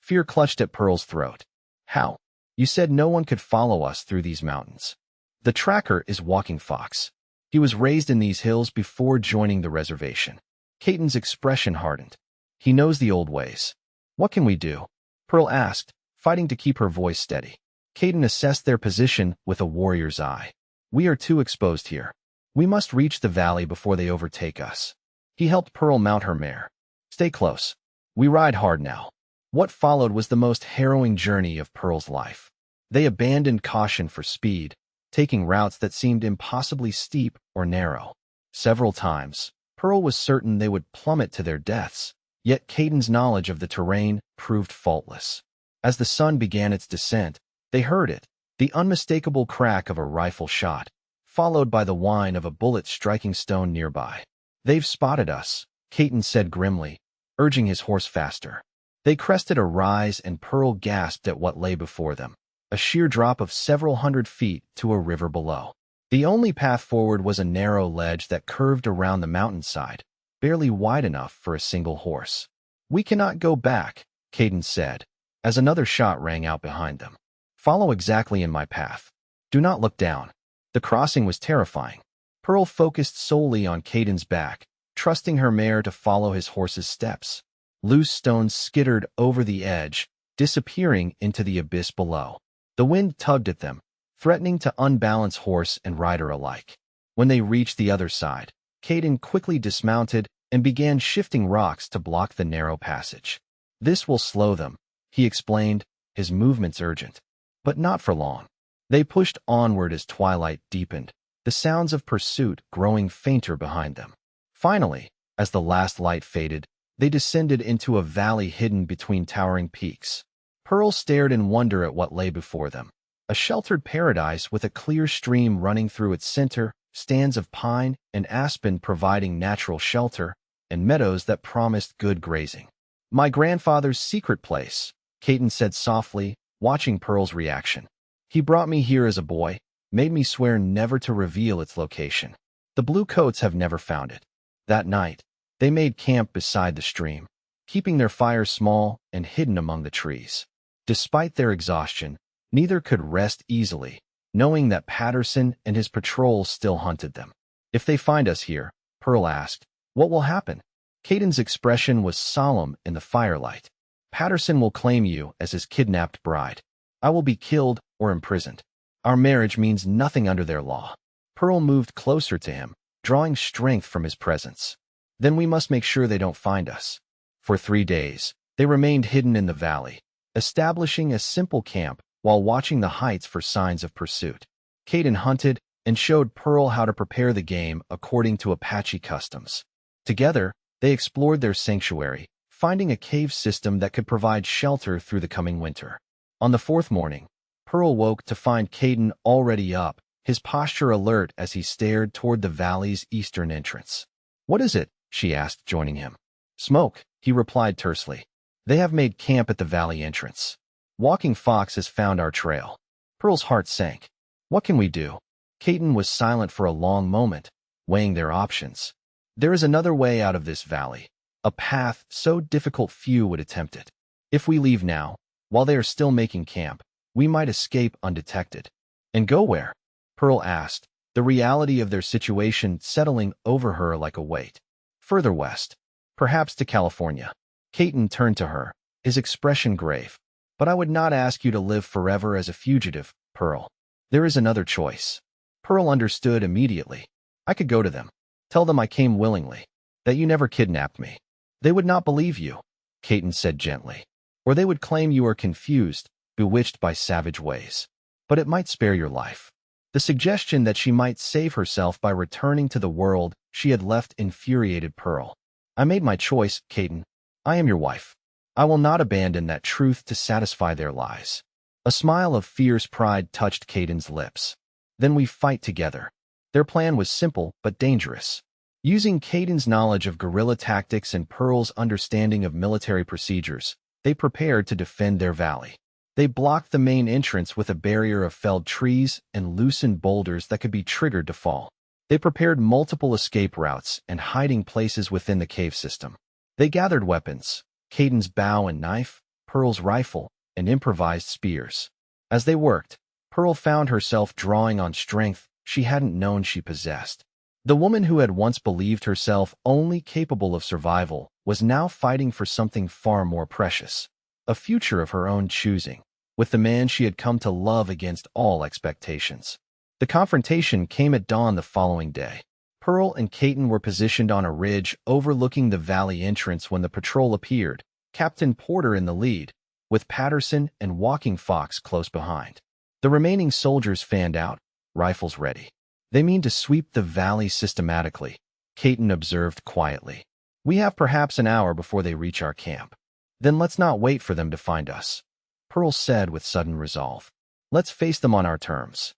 Fear clutched at Pearl's throat. "How? You said no one could follow us through these mountains." "The tracker is Walking Fox. He was raised in these hills before joining the reservation." Kaetin's expression hardened. "He knows the old ways." "What can we do?" Pearl asked, fighting to keep her voice steady. Kaetin assessed their position with a warrior's eye. "We are too exposed here. We must reach the valley before they overtake us." He helped Pearl mount her mare. "Stay close. We ride hard now." What followed was the most harrowing journey of Pearl's life. They abandoned caution for speed, taking routes that seemed impossibly steep or narrow. Several times, Pearl was certain they would plummet to their deaths, yet Kaetin's knowledge of the terrain proved faultless. As the sun began its descent, they heard it, the unmistakable crack of a rifle shot, followed by the whine of a bullet striking stone nearby. They've spotted us, Kaetin said grimly, urging his horse faster. They crested a rise and Pearl gasped at what lay before them, a sheer drop of several hundred feet to a river below. The only path forward was a narrow ledge that curved around the mountainside, barely wide enough for a single horse. We cannot go back, Kaetin said, as another shot rang out behind them. Follow exactly in my path. Do not look down. The crossing was terrifying. Pearl focused solely on Kaetin's back, trusting her mare to follow his horse's steps. Loose stones skittered over the edge, disappearing into the abyss below. The wind tugged at them, threatening to unbalance horse and rider alike. When they reached the other side, Kaetin quickly dismounted and began shifting rocks to block the narrow passage. This will slow them, he explained, his movements urgent. But not for long. They pushed onward as twilight deepened, the sounds of pursuit growing fainter behind them. Finally, as the last light faded, they descended into a valley hidden between towering peaks. Pearl stared in wonder at what lay before them. A sheltered paradise with a clear stream running through its center, stands of pine and aspen providing natural shelter, and meadows that promised good grazing. My grandfather's secret place, Kaetin said softly, watching Pearl's reaction. He brought me here as a boy, made me swear never to reveal its location. The Bluecoats have never found it. That night, they made camp beside the stream, keeping their fire small and hidden among the trees. Despite their exhaustion, neither could rest easily, knowing that Patterson and his patrol still hunted them. If they find us here, Pearl asked, what will happen? Kaetin's expression was solemn in the firelight. Patterson will claim you as his kidnapped bride. I will be killed or imprisoned. Our marriage means nothing under their law. Pearl moved closer to him, drawing strength from his presence. Then we must make sure they don't find us. For 3 days, they remained hidden in the valley, establishing a simple camp while watching the heights for signs of pursuit. Kaetin hunted and showed Pearl how to prepare the game according to Apache customs. Together, they explored their sanctuary, finding a cave system that could provide shelter through the coming winter. On the 4th morning, Pearl woke to find Kaetin already up, his posture alert as he stared toward the valley's eastern entrance. What is it? She asked, joining him. Smoke, he replied tersely. They have made camp at the valley entrance. Walking Fox has found our trail. Pearl's heart sank. What can we do? Kaetin was silent for a long moment, weighing their options. There is another way out of this valley, a path so difficult few would attempt it. If we leave now, while they are still making camp, we might escape undetected. And go where? Pearl asked, the reality of their situation settling over her like a weight. Further west, perhaps to California. Kaetin turned to her, his expression grave. But I would not ask you to live forever as a fugitive, Pearl. There is another choice. Pearl understood immediately. I could go to them. Tell them I came willingly. That you never kidnapped me. They would not believe you, Kaetin said gently. Or they would claim you are confused, bewitched by savage ways. But it might spare your life. The suggestion that she might save herself by returning to the world she had left infuriated Pearl. I made my choice, Kaetin. I am your wife. I will not abandon that truth to satisfy their lies. A smile of fierce pride touched Kaetin's lips. Then we fight together. Their plan was simple but dangerous. Using Kaetin's knowledge of guerrilla tactics and Pearl's understanding of military procedures, they prepared to defend their valley. They blocked the main entrance with a barrier of felled trees and loosened boulders that could be triggered to fall. They prepared multiple escape routes and hiding places within the cave system. They gathered weapons, Kaetin's bow and knife, Pearl's rifle, and improvised spears. As they worked, Pearl found herself drawing on strength she hadn't known she possessed. The woman who had once believed herself only capable of survival was now fighting for something far more precious. A future of her own choosing, with the man she had come to love against all expectations. The confrontation came at dawn the following day. Pearl and Kaetin were positioned on a ridge overlooking the valley entrance when the patrol appeared, Captain Porter in the lead, with Patterson and Walking Fox close behind. The remaining soldiers fanned out, rifles ready. They mean to sweep the valley systematically, Kaetin observed quietly. We have perhaps an hour before they reach our camp. Then let's not wait for them to find us, Pearl said with sudden resolve. Let's face them on our terms.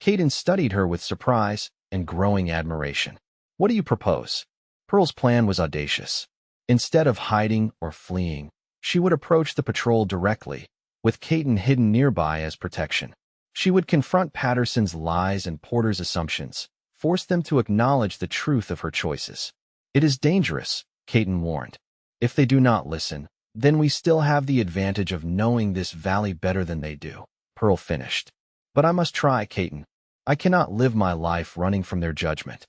Kaetin studied her with surprise and growing admiration. What do you propose? Pearl's plan was audacious. Instead of hiding or fleeing, she would approach the patrol directly, with Kaetin hidden nearby as protection. She would confront Patterson's lies and Porter's assumptions, force them to acknowledge the truth of her choices. It is dangerous, Kaetin warned. If they do not listen, then we still have the advantage of knowing this valley better than they do, Pearl finished. But I must try, Kaetin. I cannot live my life running from their judgment.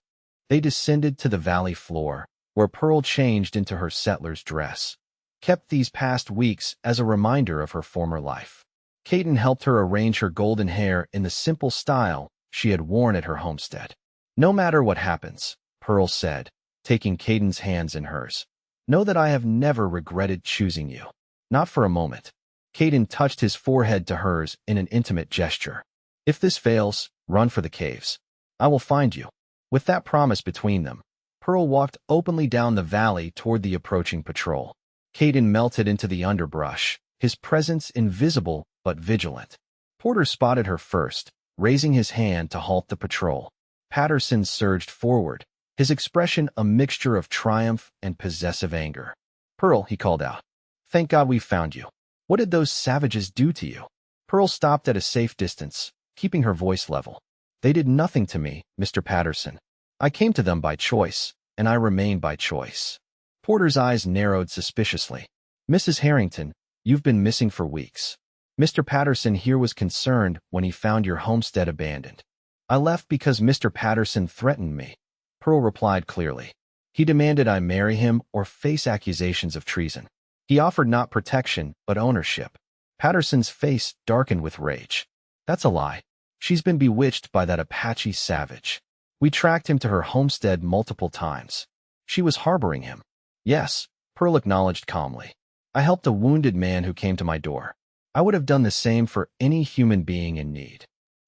They descended to the valley floor, where Pearl changed into her settler's dress, kept these past weeks as a reminder of her former life. Kaetin helped her arrange her golden hair in the simple style she had worn at her homestead. No matter what happens, Pearl said, taking Kaetin's hands in hers, know that I have never regretted choosing you. Not for a moment. Kaetin touched his forehead to hers in an intimate gesture. If this fails, run for the caves. I will find you. With that promise between them, Pearl walked openly down the valley toward the approaching patrol. Kaetin melted into the underbrush, his presence invisible but vigilant. Porter spotted her first, raising his hand to halt the patrol. Patterson surged forward, his expression a mixture of triumph and possessive anger. Pearl, he called out. Thank God we found you. What did those savages do to you? Pearl stopped at a safe distance, keeping her voice level. They did nothing to me, Mr. Patterson. I came to them by choice, and I remain by choice. Porter's eyes narrowed suspiciously. Mrs. Harrington, you've been missing for weeks. Mr. Patterson here was concerned when he found your homestead abandoned. I left because Mr. Patterson threatened me. Pearl replied clearly. He demanded I marry him or face accusations of treason. He offered not protection, but ownership. Patterson's face darkened with rage. That's a lie. She's been bewitched by that Apache savage. We tracked him to her homestead multiple times. She was harboring him. Yes, Pearl acknowledged calmly. I helped a wounded man who came to my door. I would have done the same for any human being in need.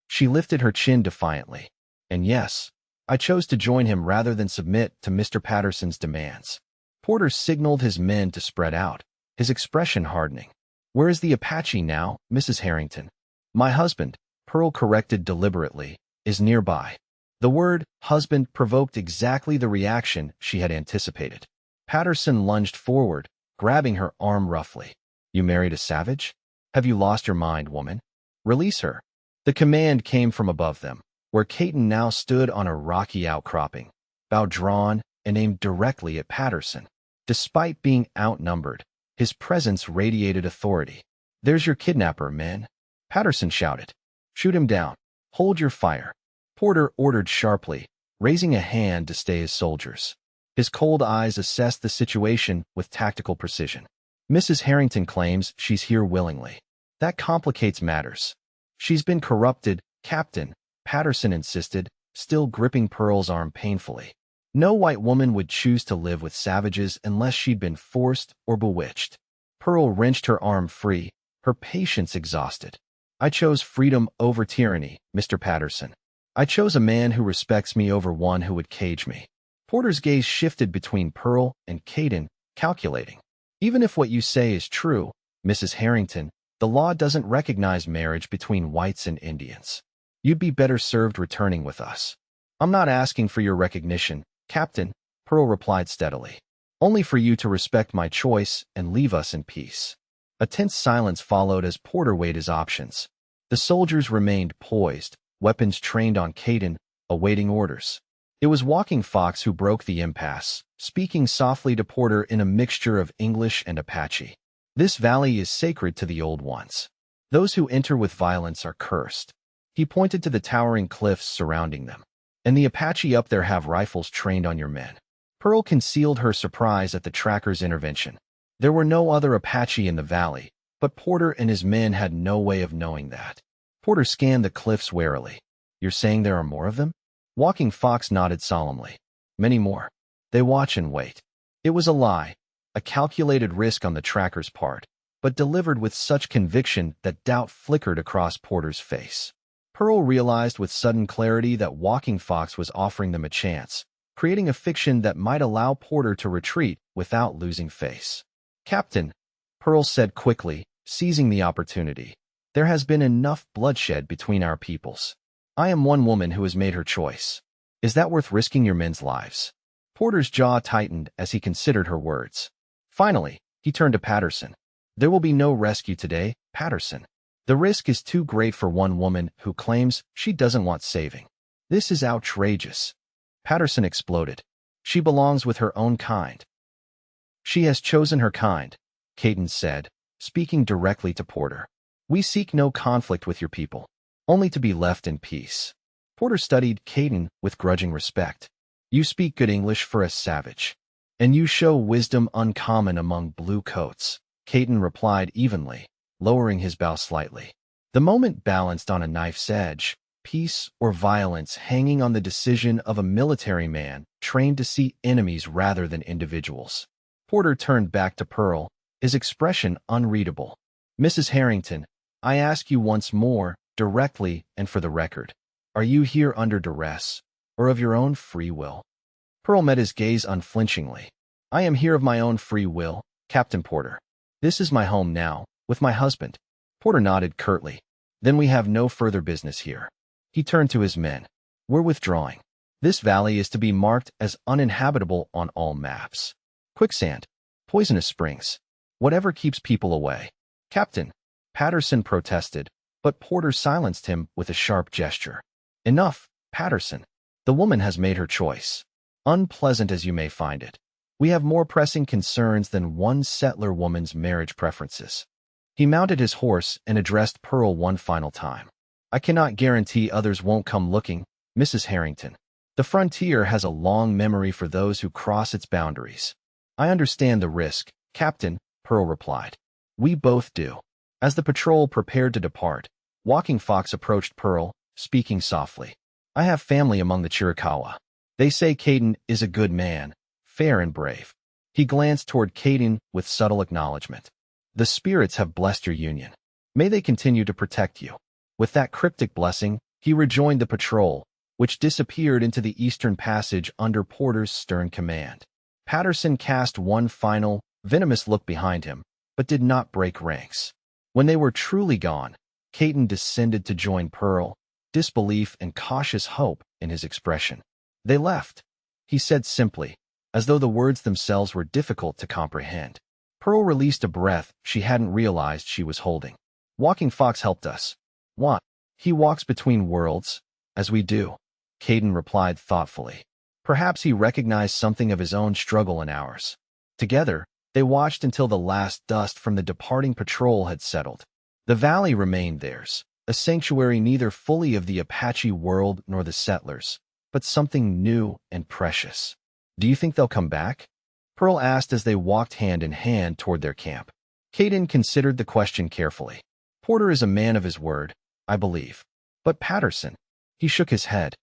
She lifted her chin defiantly. And yes, I chose to join him rather than submit to Mr. Patterson's demands. Porter signaled his men to spread out, his expression hardening. Where is the Apache now, Mrs. Harrington? My husband, Pearl corrected deliberately, is nearby. The word husband provoked exactly the reaction she had anticipated. Patterson lunged forward, grabbing her arm roughly. You married a savage? Have you lost your mind, woman? Release her. The command came from above them, where Kaetin now stood on a rocky outcropping, bow drawn and aimed directly at Patterson. Despite being outnumbered, his presence radiated authority. There's your kidnapper, men. Patterson shouted. Shoot him down. Hold your fire. Porter ordered sharply, raising a hand to stay his soldiers. His cold eyes assessed the situation with tactical precision. Mrs. Harrington claims she's here willingly. That complicates matters. She's been corrupted, Captain, Patterson insisted, still gripping Pearl's arm painfully. No white woman would choose to live with savages unless she'd been forced or bewitched. Pearl wrenched her arm free, her patience exhausted. I chose freedom over tyranny, Mr. Patterson. I chose a man who respects me over one who would cage me. Porter's gaze shifted between Pearl and Kaetin, calculating. Even if what you say is true, Mrs. Harrington, the law doesn't recognize marriage between whites and Indians. You'd be better served returning with us. I'm not asking for your recognition, Captain, Pearl replied steadily. Only for you to respect my choice and leave us in peace. A tense silence followed as Porter weighed his options. The soldiers remained poised, weapons trained on Kaetin, awaiting orders. It was Walking Fox who broke the impasse, speaking softly to Porter in a mixture of English and Apache. This valley is sacred to the old ones. Those who enter with violence are cursed. He pointed to the towering cliffs surrounding them. And the Apache up there have rifles trained on your men. Pearl concealed her surprise at the tracker's intervention. There were no other Apache in the valley, but Porter and his men had no way of knowing that. Porter scanned the cliffs warily. You're saying there are more of them? Walking Fox nodded solemnly. Many more. They watch and wait. It was a lie, a calculated risk on the tracker's part, but delivered with such conviction that doubt flickered across Porter's face. Pearl realized with sudden clarity that Walking Fox was offering them a chance, creating a fiction that might allow Porter to retreat without losing face. Captain, Pearl said quickly, seizing the opportunity, there has been enough bloodshed between our peoples. I am one woman who has made her choice. Is that worth risking your men's lives? Porter's jaw tightened as he considered her words. Finally, he turned to Patterson. There will be no rescue today, Patterson. The risk is too great for one woman who claims she doesn't want saving. This is outrageous. Patterson exploded. She belongs with her own kind. She has chosen her kind, Kaetin said, speaking directly to Porter. We seek no conflict with your people, only to be left in peace. Porter studied Kaetin with grudging respect. You speak good English for a savage, and you show wisdom uncommon among blue coats, Kaetin replied evenly, lowering his bow slightly. The moment balanced on a knife's edge, peace or violence hanging on the decision of a military man trained to see enemies rather than individuals. Porter turned back to Pearl, his expression unreadable. Mrs. Harrington, I ask you once more, directly and for the record, are you here under duress, or of your own free will? Pearl met his gaze unflinchingly. I am here of my own free will, Captain Porter. This is my home now, with my husband. Porter nodded curtly. Then we have no further business here. He turned to his men. We're withdrawing. This valley is to be marked as uninhabitable on all maps. Quicksand, poisonous springs, whatever keeps people away. Captain, Patterson protested, but Porter silenced him with a sharp gesture. Enough, Patterson. The woman has made her choice. Unpleasant as you may find it, we have more pressing concerns than one settler woman's marriage preferences. He mounted his horse and addressed Pearl one final time. I cannot guarantee others won't come looking, Mrs. Harrington. The frontier has a long memory for those who cross its boundaries. I understand the risk, Captain, Pearl replied. We both do. As the patrol prepared to depart, Walking Fox approached Pearl, speaking softly. I have family among the Chiricahua. They say Kaetin is a good man, fair and brave. He glanced toward Kaetin with subtle acknowledgement. The spirits have blessed your union. May they continue to protect you. With that cryptic blessing, he rejoined the patrol, which disappeared into the eastern passage under Porter's stern command. Patterson cast one final, venomous look behind him, but did not break ranks. When they were truly gone, Kaetin descended to join Pearl, disbelief and cautious hope in his expression. They left, he said simply, as though the words themselves were difficult to comprehend. Pearl released a breath she hadn't realized she was holding. Walking Fox helped us. What? He walks between worlds, as we do, Kaetin replied thoughtfully. Perhaps he recognized something of his own struggle in ours. Together, they watched until the last dust from the departing patrol had settled. The valley remained theirs, a sanctuary neither fully of the Apache world nor the settlers, but something new and precious. Do you think they'll come back? Pearl asked as they walked hand in hand toward their camp. Kaetin considered the question carefully. Porter is a man of his word, I believe. But Patterson, he shook his head.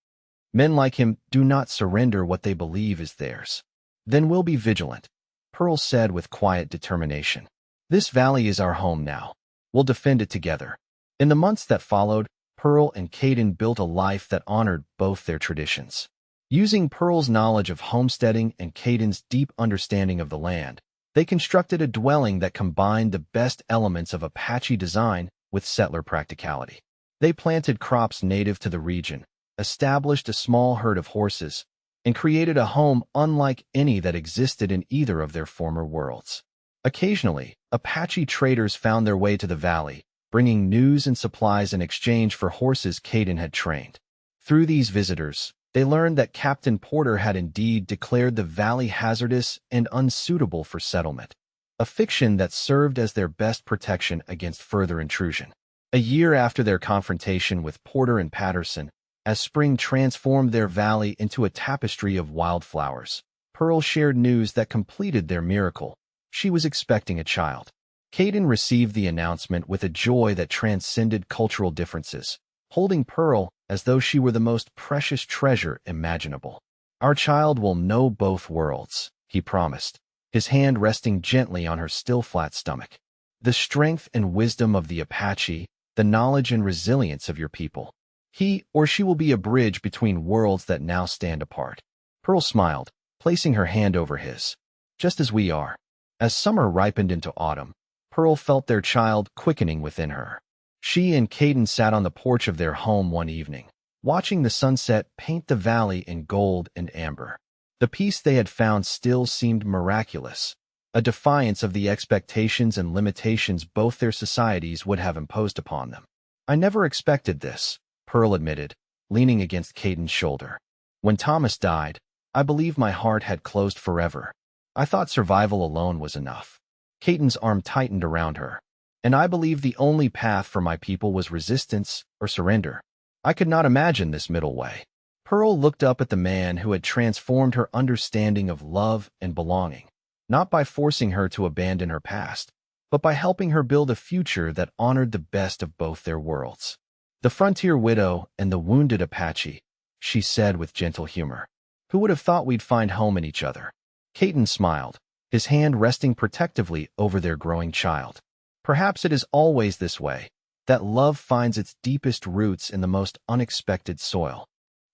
Men like him do not surrender what they believe is theirs. Then we'll be vigilant, Pearl said with quiet determination. This valley is our home now. We'll defend it together. In the months that followed, Pearl and Kaetin built a life that honored both their traditions. Using Pearl's knowledge of homesteading and Kaetin's deep understanding of the land, they constructed a dwelling that combined the best elements of Apache design with settler practicality. They planted crops native to the region, established a small herd of horses, and created a home unlike any that existed in either of their former worlds. Occasionally, Apache traders found their way to the valley, bringing news and supplies in exchange for horses Kaetin had trained. Through these visitors, they learned that Captain Porter had indeed declared the valley hazardous and unsuitable for settlement, a fiction that served as their best protection against further intrusion. A year after their confrontation with Porter and Patterson, as spring transformed their valley into a tapestry of wildflowers, Pearl shared news that completed their miracle. She was expecting a child. Kaetin received the announcement with a joy that transcended cultural differences, holding Pearl as though she were the most precious treasure imaginable. Our child will know both worlds, he promised, his hand resting gently on her still flat stomach. The strength and wisdom of the Apache, the knowledge and resilience of your people. He or she will be a bridge between worlds that now stand apart. Pearl smiled, placing her hand over his. Just as we are. As summer ripened into autumn, Pearl felt their child quickening within her. She and Kaetin sat on the porch of their home one evening, watching the sunset paint the valley in gold and amber. The peace they had found still seemed miraculous, a defiance of the expectations and limitations both their societies would have imposed upon them. "I never expected this," Pearl admitted, leaning against Kaetin's shoulder. "When Thomas died, I believed my heart had closed forever. I thought survival alone was enough." Kaetin's arm tightened around her. "And I believed the only path for my people was resistance or surrender. I could not imagine this middle way." Pearl looked up at the man who had transformed her understanding of love and belonging, not by forcing her to abandon her past, but by helping her build a future that honored the best of both their worlds. "The frontier widow and the wounded Apache," she said with gentle humor. "Who would have thought we'd find home in each other?" Kaetin smiled, his hand resting protectively over their growing child. "Perhaps it is always this way, that love finds its deepest roots in the most unexpected soil."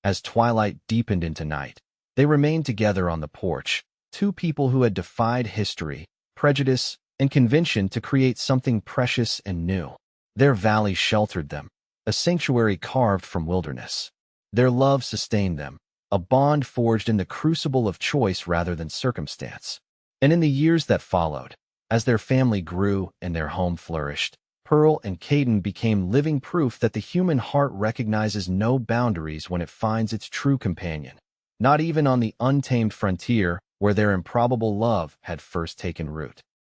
As twilight deepened into night, they remained together on the porch, two people who had defied history, prejudice, and convention to create something precious and new. Their valley sheltered them, a sanctuary carved from wilderness. Their love sustained them, a bond forged in the crucible of choice rather than circumstance. And in the years that followed, as their family grew and their home flourished, Pearl and Kaetin became living proof that the human heart recognizes no boundaries when it finds its true companion, not even on the untamed frontier where their improbable love had first taken root.